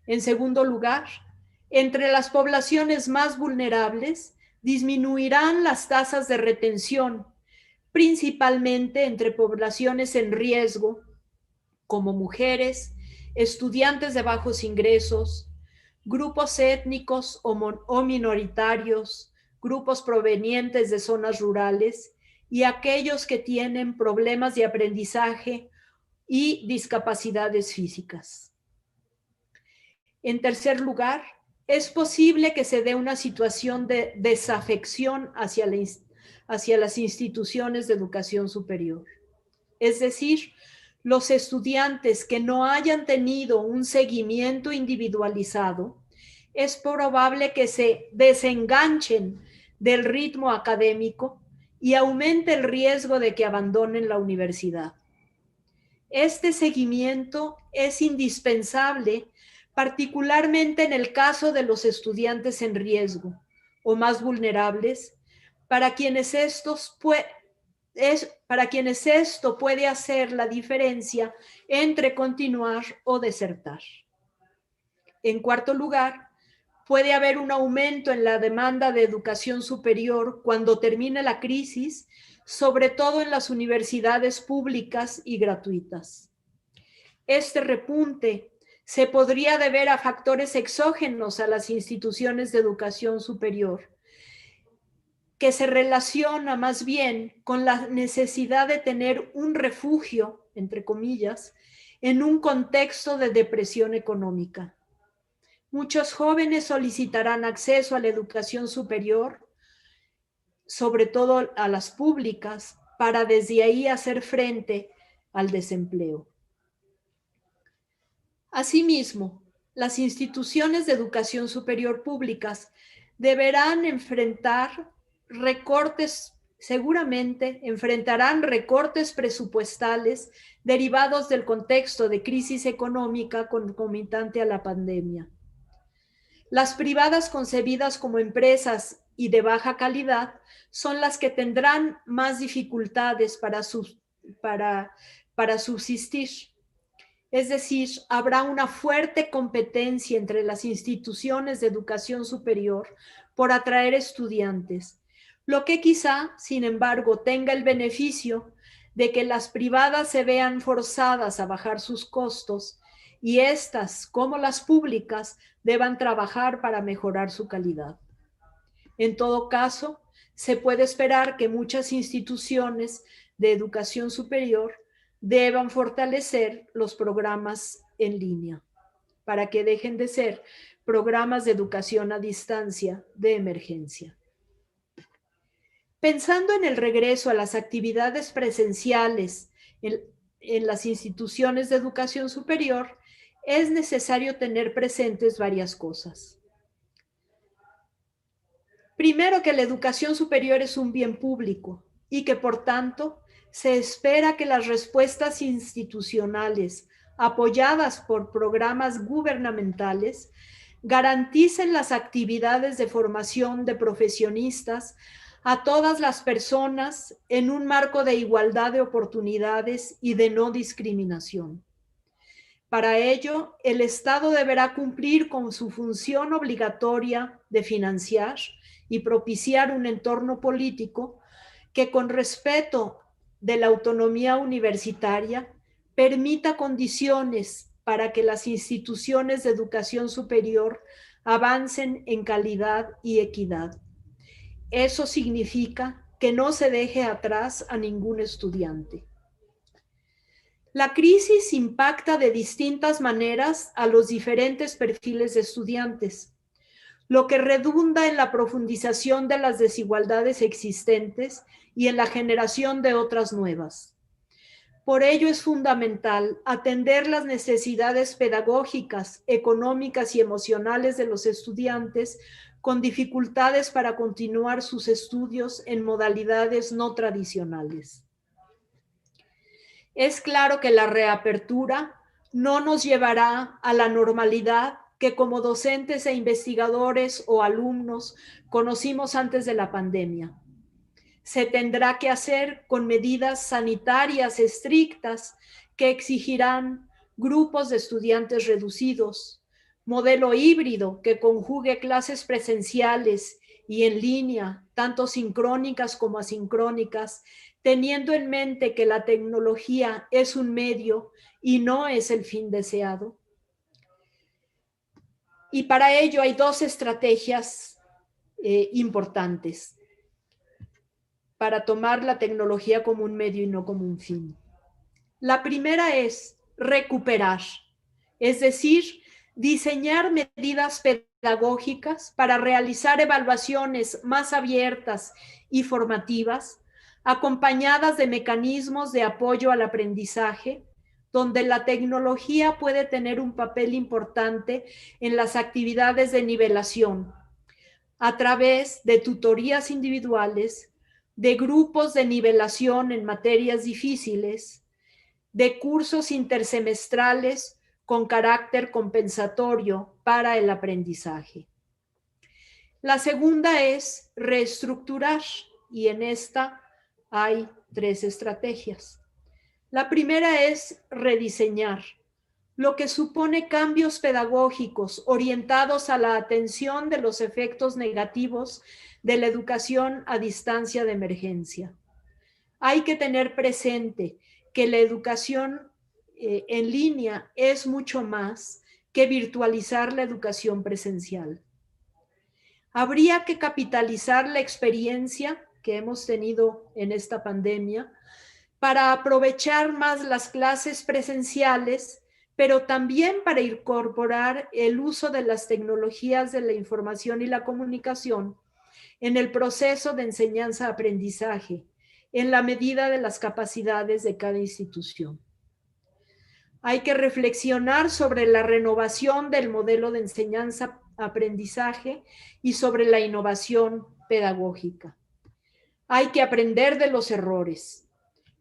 En segundo lugar, entre las poblaciones más vulnerables disminuirán las tasas de retención, principalmente entre poblaciones en riesgo, como mujeres, estudiantes de bajos ingresos, grupos étnicos o minoritarios, grupos provenientes de zonas rurales y aquellos que tienen problemas de aprendizaje y discapacidades físicas. En tercer lugar, es posible que se dé una situación de desafección hacia las instituciones de educación superior. Es decir, los estudiantes que no hayan tenido un seguimiento individualizado, es probable que se desenganchen del ritmo académico y aumente el riesgo de que abandonen la universidad. Este seguimiento es indispensable, particularmente en el caso de los estudiantes en riesgo o más vulnerables, para quienes esto puede hacer la diferencia entre continuar o desertar. En cuarto lugar, puede haber un aumento en la demanda de educación superior cuando termine la crisis, sobre todo en las universidades públicas y gratuitas. Este repunte se podría deber a factores exógenos a las instituciones de educación superior, que se relaciona más bien con la necesidad de tener un refugio, entre comillas, en un contexto de depresión económica. Muchos jóvenes solicitarán acceso a la educación superior, sobre todo a las públicas, para desde ahí hacer frente al desempleo. Asimismo, las instituciones de educación superior públicas deberán seguramente enfrentarán recortes presupuestales derivados del contexto de crisis económica concomitante a la pandemia. Las privadas concebidas como empresas y de baja calidad son las que tendrán más dificultades para subsistir. Es decir, habrá una fuerte competencia entre las instituciones de educación superior por atraer estudiantes, lo que quizá, sin embargo, tenga el beneficio de que las privadas se vean forzadas a bajar sus costos y estas, como las públicas, deban trabajar para mejorar su calidad. En todo caso, se puede esperar que muchas instituciones de educación superior deban fortalecer los programas en línea para que dejen de ser programas de educación a distancia de emergencia. Pensando en el regreso a las actividades presenciales en las instituciones de educación superior, es necesario tener presentes varias cosas. Primero, que la educación superior es un bien público y que, por tanto, se espera que las respuestas institucionales apoyadas por programas gubernamentales garanticen las actividades de formación de profesionistas a todas las personas en un marco de igualdad de oportunidades y de no discriminación. Para ello, el Estado deberá cumplir con su función obligatoria de financiar y propiciar un entorno político que, con respeto de la autonomía universitaria, permita condiciones para que las instituciones de educación superior avancen en calidad y equidad. Eso significa que no se deje atrás a ningún estudiante. La crisis impacta de distintas maneras a los diferentes perfiles de estudiantes, lo que redunda en la profundización de las desigualdades existentes y en la generación de otras nuevas. Por ello es fundamental atender las necesidades pedagógicas, económicas y emocionales de los estudiantes con dificultades para continuar sus estudios en modalidades no tradicionales. Es claro que la reapertura no nos llevará a la normalidad que como docentes e investigadores o alumnos conocimos antes de la pandemia. Se tendrá que hacer con medidas sanitarias estrictas que exigirán grupos de estudiantes reducidos, modelo híbrido que conjugue clases presenciales y en línea, tanto sincrónicas como asincrónicas, teniendo en mente que la tecnología es un medio y no es el fin deseado. Y para ello hay dos estrategias importantes para tomar la tecnología como un medio y no como un fin. La primera es recuperar, es decir, diseñar medidas pedagógicas para realizar evaluaciones más abiertas y formativas, acompañadas de mecanismos de apoyo al aprendizaje, donde la tecnología puede tener un papel importante en las actividades de nivelación, a través de tutorías individuales, de grupos de nivelación en materias difíciles, de cursos intersemestrales con carácter compensatorio para el aprendizaje. La segunda es reestructurar, y en esta hay tres estrategias. La primera es rediseñar, lo que supone cambios pedagógicos orientados a la atención de los efectos negativos de la educación a distancia de emergencia. Hay que tener presente que la educación en línea es mucho más que virtualizar la educación presencial. Habría que capitalizar la experiencia que hemos tenido en esta pandemia para aprovechar más las clases presenciales, pero también para incorporar el uso de las tecnologías de la información y la comunicación en el proceso de enseñanza-aprendizaje, en la medida de las capacidades de cada institución. Hay que reflexionar sobre la renovación del modelo de enseñanza-aprendizaje y sobre la innovación pedagógica. Hay que aprender de los errores.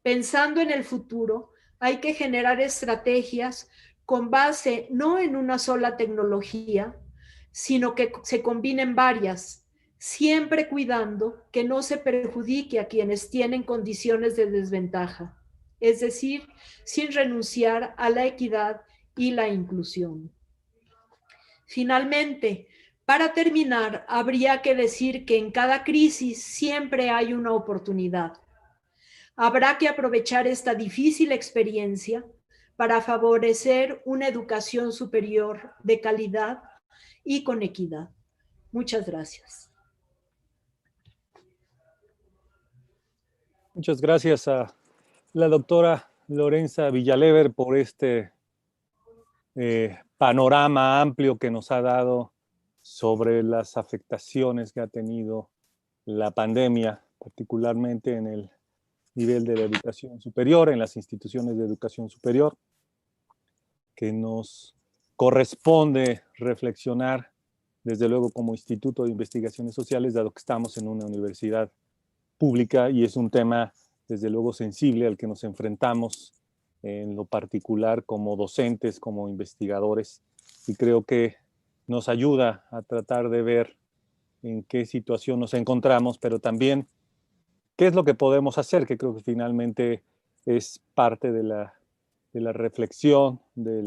Pensando en el futuro, hay que generar estrategias con base no en una sola tecnología, sino que se combinen varias, siempre cuidando que no se perjudique a quienes tienen condiciones de desventaja, es decir, sin renunciar a la equidad y la inclusión. Finalmente, para terminar, habría que decir que en cada crisis siempre hay una oportunidad. Habrá que aprovechar esta difícil experiencia para favorecer una educación superior de calidad y con equidad. Muchas gracias. Muchas gracias a la doctora Lorenza Villalever por este panorama amplio que nos ha dado sobre las afectaciones que ha tenido la pandemia, particularmente en el nivel de la educación superior, en las instituciones de educación superior, que nos corresponde reflexionar, desde luego como Instituto de Investigaciones Sociales, dado que estamos en una universidad pública y es un tema, desde luego, sensible al que nos enfrentamos en lo particular como docentes, como investigadores, y creo que nos ayuda a tratar de ver en qué situación nos encontramos, pero también qué es lo que podemos hacer, que creo que finalmente es parte de la reflexión, de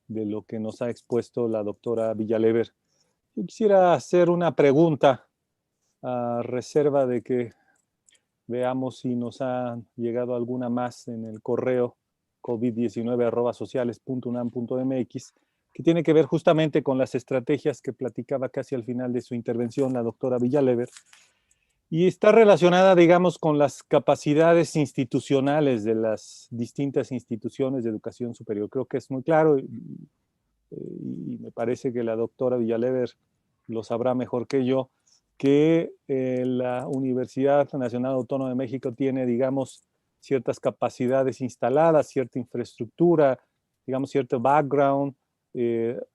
lo que nos ha expuesto la doctora Villalever. Yo quisiera hacer una pregunta a reserva de que veamos si nos ha llegado alguna más en el correo covid19@sociales.unam.mx, que tiene que ver justamente con las estrategias que platicaba casi al final de su intervención la doctora Villalever, y está relacionada, digamos, con las capacidades institucionales de las distintas instituciones de educación superior. Creo que es muy claro y me parece que la doctora Villalever lo sabrá mejor que yo, que la Universidad Nacional Autónoma de México tiene, digamos, ciertas capacidades instaladas, cierta infraestructura, digamos, cierto background,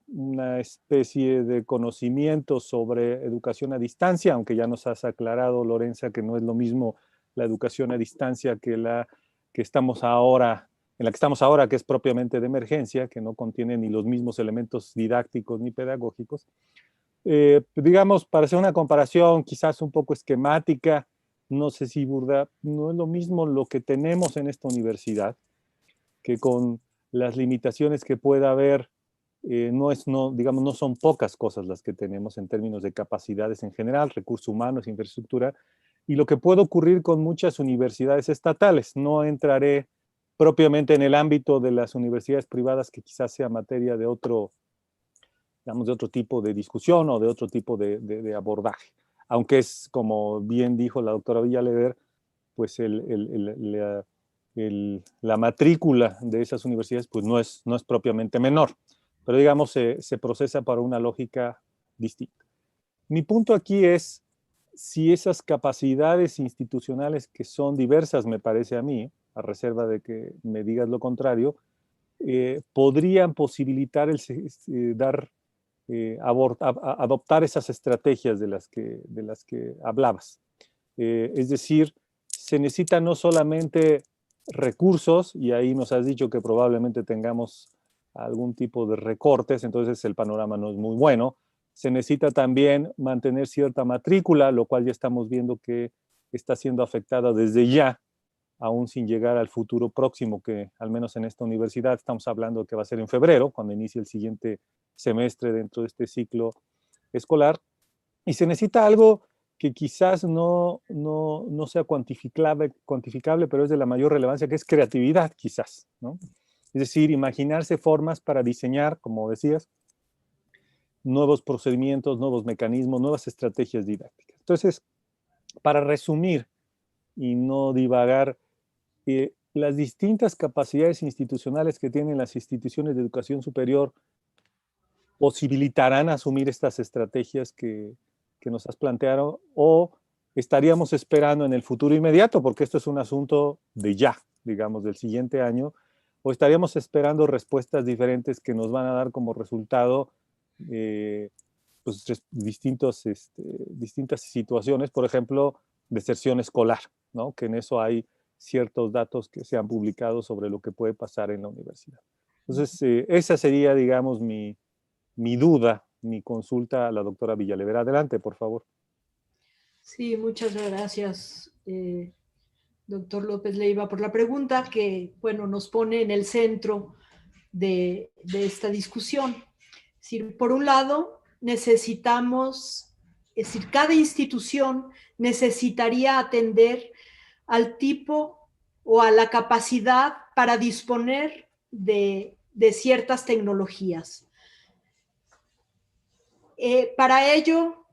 una especie de conocimiento sobre educación a distancia, aunque ya nos has aclarado, Lorenza, que no es lo mismo la educación a distancia que la estamos ahora, en la que estamos ahora, que es propiamente de emergencia, que no contiene ni los mismos elementos didácticos ni pedagógicos. Digamos, para hacer una comparación quizás un poco esquemática, no sé si burda, no es lo mismo lo que tenemos en esta universidad, que con las limitaciones que pueda haber, digamos, no son pocas cosas las que tenemos en términos de capacidades en general, recursos humanos, infraestructura, y lo que puede ocurrir con muchas universidades estatales. No entraré propiamente en el ámbito de las universidades privadas, que quizás sea materia de otro, digamos, de otro tipo de discusión o de otro tipo de abordaje. Aunque es, como bien dijo la doctora Villalegre, pues la matrícula de esas universidades pues no es propiamente menor, pero digamos se procesa para una lógica distinta. Mi punto aquí es si esas capacidades institucionales, que son diversas, me parece a mí, a reserva de que me digas lo contrario, podrían posibilitar adoptar esas estrategias de las que hablabas. Es decir, se necesita no solamente recursos, y ahí nos has dicho que probablemente tengamos algún tipo de recortes, entonces el panorama no es muy bueno. Se necesita también mantener cierta matrícula, lo cual ya estamos viendo que está siendo afectada desde ya, aún sin llegar al futuro próximo, que al menos en esta universidad estamos hablando que va a ser en febrero, cuando inicie el siguiente semestre dentro de este ciclo escolar. Y se necesita algo que quizás no sea cuantificable, pero es de la mayor relevancia, que es creatividad, quizás, ¿no? Es decir, imaginarse formas para diseñar, como decías, nuevos procedimientos, nuevos mecanismos, nuevas estrategias didácticas. Entonces, para resumir y no divagar, las distintas capacidades institucionales que tienen las instituciones de educación superior posibilitarán asumir estas estrategias que nos has planteado, o estaríamos esperando en el futuro inmediato, porque esto es un asunto de ya, digamos, del siguiente año, o estaríamos esperando respuestas diferentes que nos van a dar como resultado pues, distintas situaciones, por ejemplo, deserción escolar, ¿no? Que en eso hay ciertos datos que se han publicado sobre lo que puede pasar en la universidad. Entonces, esa sería, digamos, mi duda, mi consulta a la doctora Villalegre. Adelante, por favor. Sí, muchas gracias, doctor López Leiva, por la pregunta que, bueno, nos pone en el centro de esta discusión. Es decir, por un lado, necesitamos, es decir, cada institución necesitaría atender al tipo o a la capacidad para disponer de ciertas tecnologías. Para ello,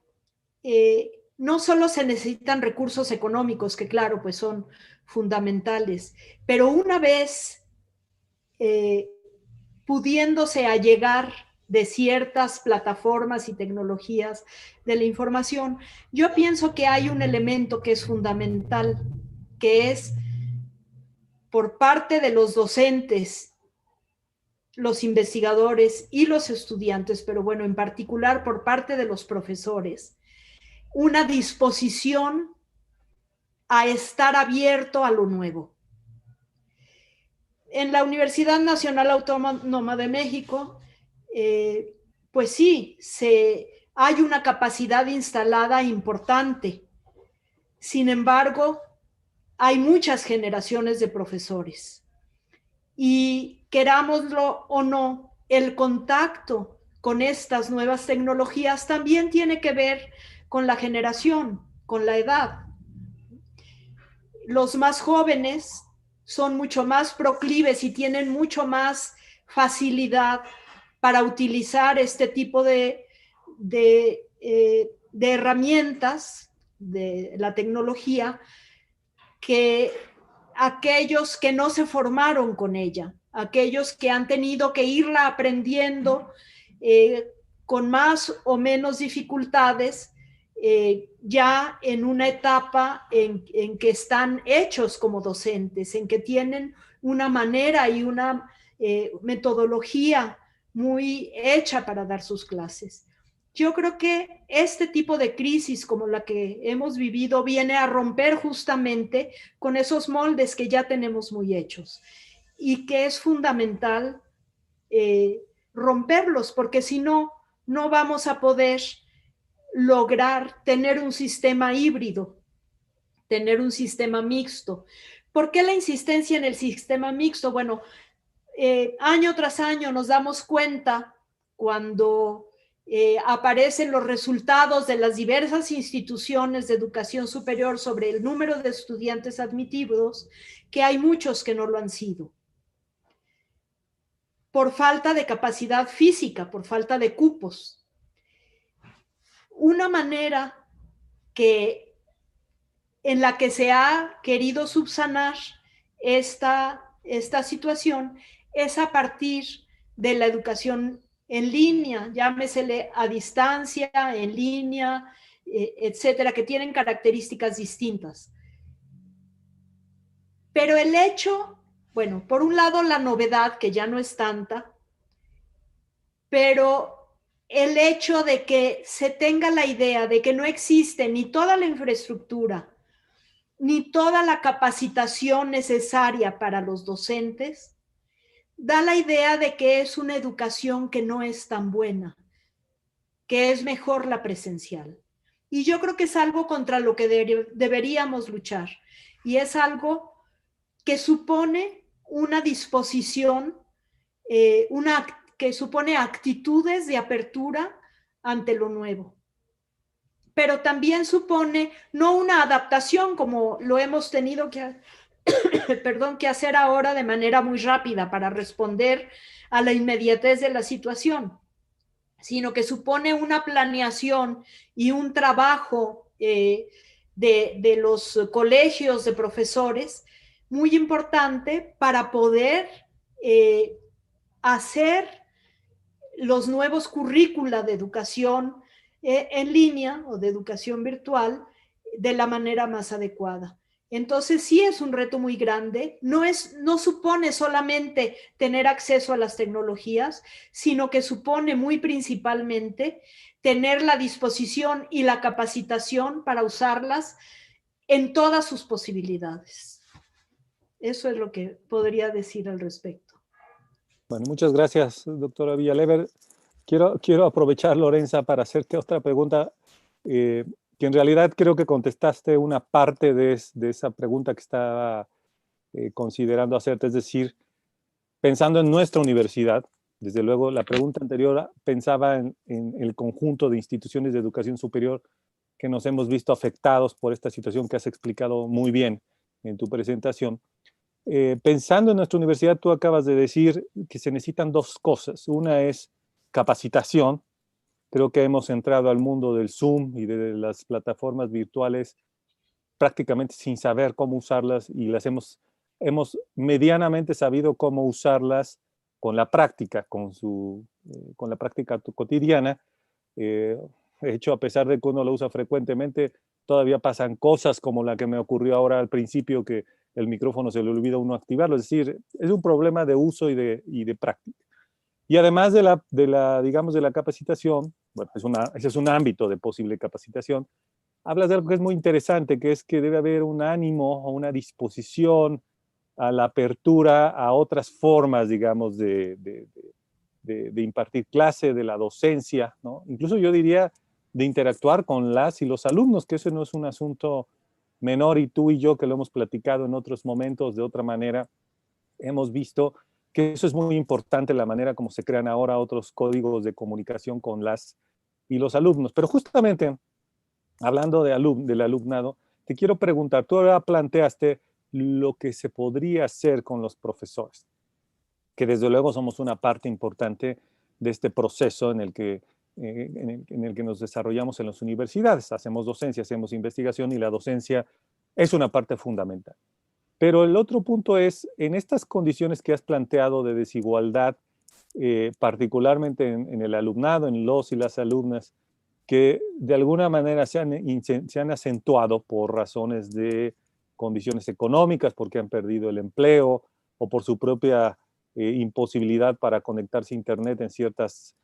no solo se necesitan recursos económicos, que claro, pues son fundamentales, pero una vez pudiéndose allegar de ciertas plataformas y tecnologías de la información, yo pienso que hay un elemento que es fundamental, que es por parte de los docentes, los investigadores y los estudiantes, pero bueno, en particular por parte de los profesores, una disposición a estar abierto a lo nuevo. En la Universidad Nacional Autónoma de México, pues sí, hay una capacidad instalada importante. Sin embargo, hay muchas generaciones de profesores. Y querámoslo o no, el contacto con estas nuevas tecnologías también tiene que ver con la generación, con la edad. Los más jóvenes son mucho más proclives y tienen mucho más facilidad para utilizar este tipo de herramientas de la tecnología que aquellos que no se formaron con ella, aquellos que han tenido que irla aprendiendo con más o menos dificultades, ya en una etapa en que están hechos como docentes, en que tienen una manera y una metodología muy hecha para dar sus clases. yo creo que este tipo de crisis como la que hemos vivido viene a romper justamente con esos moldes que ya tenemos muy hechos y que es fundamental romperlos, porque si no, no vamos a poder lograr tener un sistema híbrido, tener un sistema mixto. ¿Por qué la insistencia en el sistema mixto? Bueno, año tras año nos damos cuenta cuando aparecen los resultados de las diversas instituciones de educación superior sobre el número de estudiantes admitidos, que hay muchos que no lo han sido. Por falta de capacidad física, por falta de cupos. Una manera que, en la que se ha querido subsanar esta situación es a partir de la educación en línea, llámesele a distancia, en línea, etcétera, que tienen características distintas. Pero el hecho, bueno, por un lado la novedad, que ya no es tanta, pero el hecho de que se tenga la idea de que no existe ni toda la infraestructura, ni toda la capacitación necesaria para los docentes, da la idea de que es una educación que no es tan buena, que es mejor la presencial. Y yo creo que es algo contra lo que deberíamos luchar. Y es algo que supone una disposición, que supone actitudes de apertura ante lo nuevo. Pero también supone no una adaptación como lo hemos tenido que, que hacer ahora de manera muy rápida para responder a la inmediatez de la situación, sino que supone una planeación y un trabajo de los colegios de profesores muy importante para poder hacer los nuevos currícula de educación en línea o de educación virtual de la manera más adecuada. Entonces sí es un reto muy grande, no supone solamente tener acceso a las tecnologías, sino que supone muy principalmente tener la disposición y la capacitación para usarlas en todas sus posibilidades. Eso es lo que podría decir al respecto. Bueno, muchas gracias, doctora Villalever. Quiero aprovechar, Lorenza, para hacerte otra pregunta, que en realidad creo que contestaste una parte de esa pregunta que estaba considerando hacerte, es decir, pensando en nuestra universidad. Desde luego, la pregunta anterior pensaba en el conjunto de instituciones de educación superior que nos hemos visto afectados por esta situación que has explicado muy bien en tu presentación. Pensando en nuestra universidad, tú acabas de decir que se necesitan dos cosas. Una es capacitación. Creo que hemos entrado al mundo del Zoom y de las plataformas virtuales prácticamente sin saber cómo usarlas, y las hemos medianamente sabido cómo usarlas con la práctica, con la práctica cotidiana. De hecho, a pesar de que uno lo usa frecuentemente, todavía pasan cosas como la que me ocurrió ahora al principio, que el micrófono se le olvida a uno activarlo. Es decir, es un problema de uso y de práctica. Y además digamos, de la capacitación, bueno, ese es un ámbito de posible capacitación. Hablas de algo que es muy interesante, que es que debe haber un ánimo o una disposición a la apertura a otras formas, digamos, de impartir clase, de la docencia, ¿no? Incluso yo diría de interactuar con las y los alumnos, que eso no es un asunto menor, y tú y yo, que lo hemos platicado en otros momentos de otra manera, hemos visto que eso es muy importante, la manera como se crean ahora otros códigos de comunicación con las y los alumnos. Pero justamente, hablando del alumnado, te quiero preguntar, tú ahora planteaste lo que se podría hacer con los profesores, que desde luego somos una parte importante de este proceso en el que nos desarrollamos en las universidades. Hacemos docencia, hacemos investigación, y la docencia es una parte fundamental. Pero el otro punto es, en estas condiciones que has planteado de desigualdad, particularmente en el alumnado, en los y las alumnas, que de alguna manera se han acentuado por razones de condiciones económicas, porque han perdido el empleo, o por su propia imposibilidad para conectarse a Internet en ciertas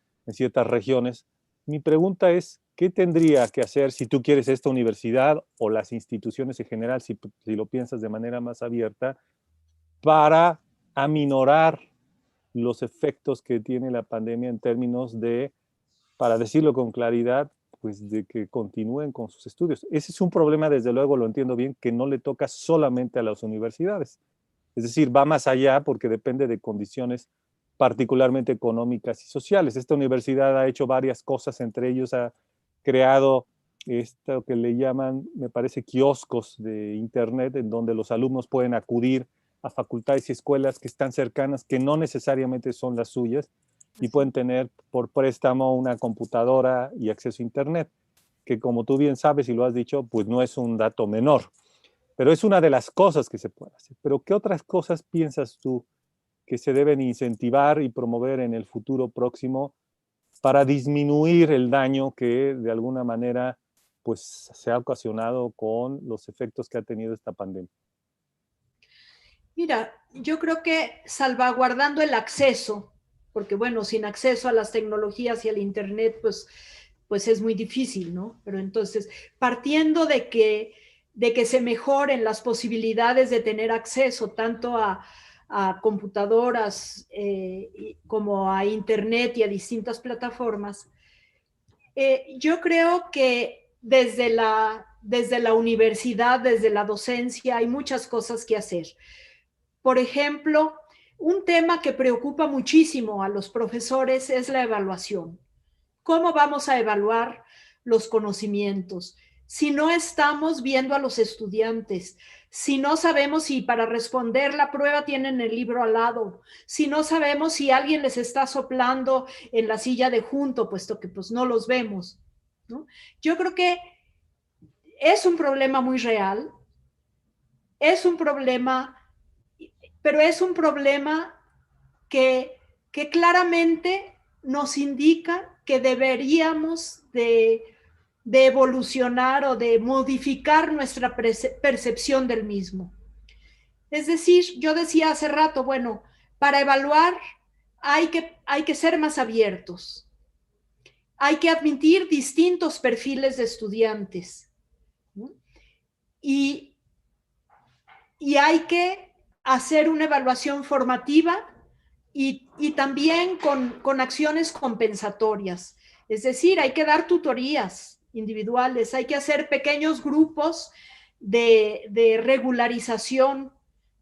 regiones. Mi pregunta es, ¿qué tendría que hacer si tú quieres esta universidad o las instituciones en general, si lo piensas de manera más abierta, para aminorar los efectos que tiene la pandemia en términos de, para decirlo con claridad, pues de que continúen con sus estudios? Ese es un problema, desde luego, lo entiendo bien, que no le toca solamente a las universidades. Es decir, va más allá porque depende de condiciones particularmente económicas y sociales. Esta universidad ha hecho varias cosas, entre ellos ha creado esto que le llaman, me parece, kioscos de internet, en donde los alumnos pueden acudir a facultades y escuelas que están cercanas, que no necesariamente son las suyas, y pueden tener por préstamo una computadora y acceso a internet, que como tú bien sabes y lo has dicho, pues no es un dato menor. Pero es una de las cosas que se puede hacer. Pero ¿qué otras cosas piensas tú que se deben incentivar y promover en el futuro próximo para disminuir el daño que de alguna manera pues se ha ocasionado con los efectos que ha tenido esta pandemia? Mira, yo creo que salvaguardando el acceso, porque bueno, sin acceso a las tecnologías y al Internet, pues es muy difícil, ¿no? Pero entonces, partiendo de que se mejoren las posibilidades de tener acceso tanto a computadoras como a Internet y a distintas plataformas, yo creo que desde la universidad, desde la docencia, hay muchas cosas que hacer. Por ejemplo, un tema que preocupa muchísimo a los profesores es la evaluación. ¿Cómo vamos a evaluar los conocimientos? Si no estamos viendo a los estudiantes, si no sabemos si para responder la prueba tienen el libro al lado, si no sabemos si alguien les está soplando en la silla de junto, puesto que pues no los vemos, ¿no? Yo creo que es un problema muy real, es un problema, pero es un problema que claramente nos indica que deberíamos de evolucionar o de modificar nuestra percepción del mismo. Es decir, yo decía hace rato, bueno, para evaluar hay que ser más abiertos, hay que admitir distintos perfiles de estudiantes, ¿no? y hay que hacer una evaluación formativa y también con acciones compensatorias. Es decir, hay que dar tutorías individuales, hay que hacer pequeños grupos de regularización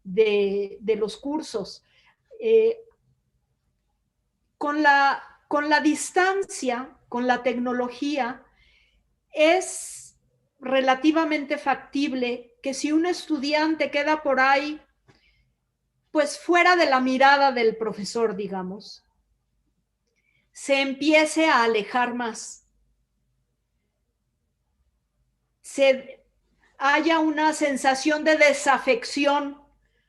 de los cursos. Con la distancia, con la tecnología, es relativamente factible que si un estudiante queda por ahí, pues fuera de la mirada del profesor, digamos, se empiece a alejar más. Haya una sensación de desafección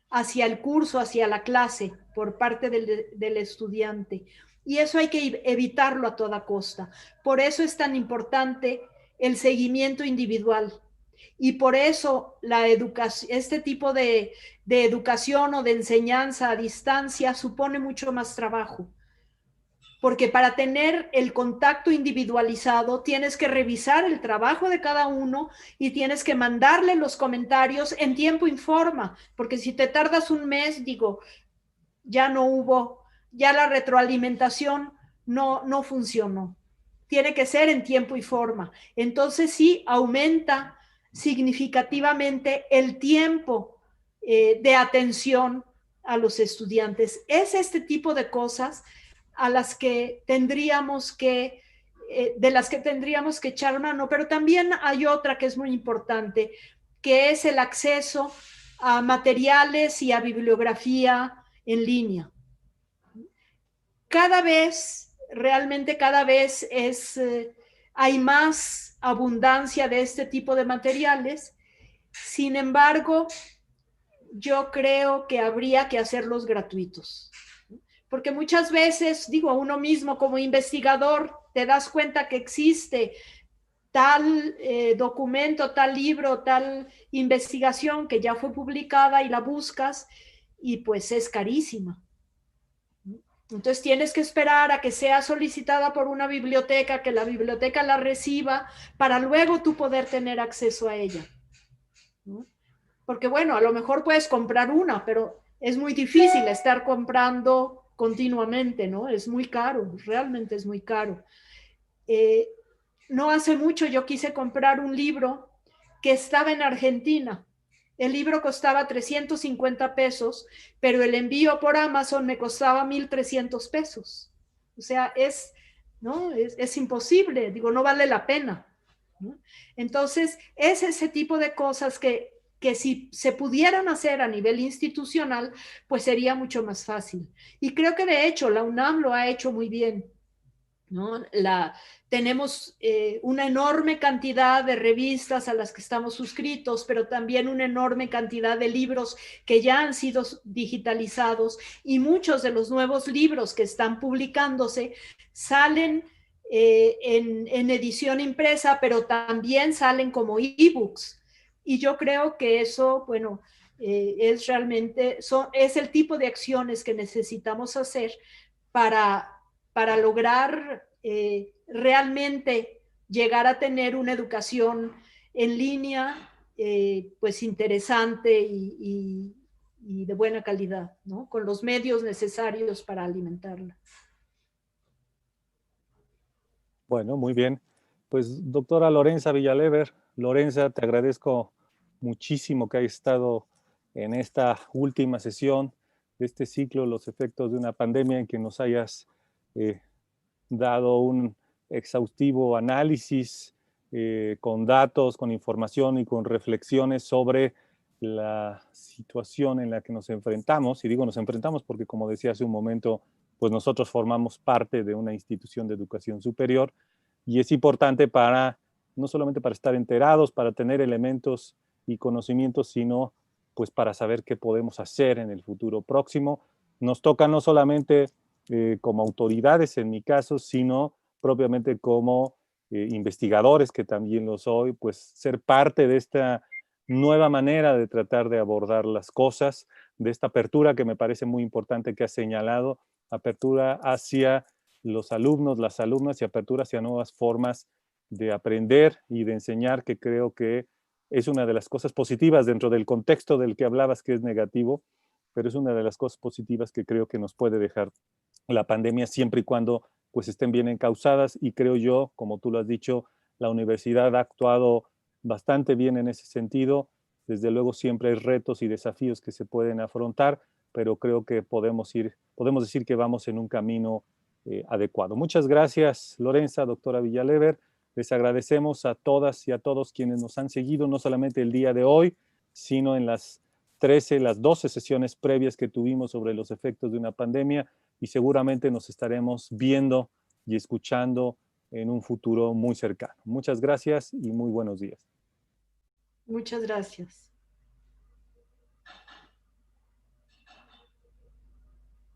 hacia el curso, hacia la clase, por parte del estudiante. Y eso hay que evitarlo a toda costa. Por eso es tan importante el seguimiento individual. Y por eso este tipo de educación o de enseñanza a distancia supone mucho más trabajo. Porque para tener el contacto individualizado tienes que revisar el trabajo de cada uno y tienes que mandarle los comentarios en tiempo y forma, porque si te tardas un mes, ya la retroalimentación no funcionó. Tiene que ser en tiempo y forma. Entonces sí aumenta significativamente el tiempo de atención a los estudiantes. Es este tipo de cosas de las que tendríamos que echar mano, pero también hay otra que es muy importante, que es el acceso a materiales y a bibliografía en línea. Realmente cada vez hay más abundancia de este tipo de materiales. Sin embargo, yo creo que habría que hacerlos gratuitos. Porque muchas veces, uno mismo como investigador te das cuenta que existe tal documento, tal libro, tal investigación que ya fue publicada y la buscas y pues es carísima. Entonces tienes que esperar a que sea solicitada por una biblioteca, que la biblioteca la reciba, para luego tú poder tener acceso a ella, ¿no? Porque bueno, a lo mejor puedes comprar una, pero es muy difícil estar comprando continuamente, ¿no? Es muy caro, realmente es muy caro. No hace mucho yo quise comprar un libro que estaba en Argentina. El libro costaba 350 pesos, pero el envío por Amazon me costaba 1,300 pesos. O sea, ¿no? Es imposible, digo, no vale la pena, ¿no? Entonces, es ese tipo de cosas que si se pudieran hacer a nivel institucional, pues sería mucho más fácil. Y creo que de hecho la UNAM lo ha hecho muy bien, ¿no? Tenemos una enorme cantidad de revistas a las que estamos suscritos, pero también una enorme cantidad de libros que ya han sido digitalizados, y muchos de los nuevos libros que están publicándose salen en edición impresa, pero también salen como ebooks. Y yo creo que eso, bueno, es realmente, es el tipo de acciones que necesitamos hacer para lograr realmente llegar a tener una educación en línea pues interesante y de buena calidad, ¿no? Con los medios necesarios para alimentarla. Bueno, muy bien. Pues doctora Lorenza Villalever, Lorenza, te agradezco muchísimo que hayas estado en esta última sesión de este ciclo, los efectos de una pandemia, en que nos hayas dado un exhaustivo análisis con datos, con información y con reflexiones sobre la situación en la que nos enfrentamos. Y digo nos enfrentamos porque, como decía hace un momento, pues nosotros formamos parte de una institución de educación superior, y es importante para, no solamente para estar enterados, para tener elementos y conocimientos, sino pues para saber qué podemos hacer en el futuro próximo. Nos toca no solamente como autoridades en mi caso, sino propiamente como investigadores, que también lo soy, pues ser parte de esta nueva manera de tratar de abordar las cosas, de esta apertura que me parece muy importante que has señalado, apertura hacia los alumnos, las alumnas, y apertura hacia nuevas formas de aprender y de enseñar, que creo que es una de las cosas positivas dentro del contexto del que hablabas, que es negativo, pero es una de las cosas positivas que creo que nos puede dejar la pandemia, siempre y cuando pues estén bien encausadas. Y creo yo, como tú lo has dicho, la universidad ha actuado bastante bien en ese sentido. Desde luego siempre hay retos y desafíos que se pueden afrontar, pero creo que podemos decir que vamos en un camino adecuado. Muchas gracias, Lorenza, doctora Villalever. Les agradecemos a todas y a todos quienes nos han seguido, no solamente el día de hoy, sino en las 12 sesiones previas que tuvimos sobre los efectos de una pandemia, y seguramente nos estaremos viendo y escuchando en un futuro muy cercano. Muchas gracias y muy buenos días. Muchas gracias.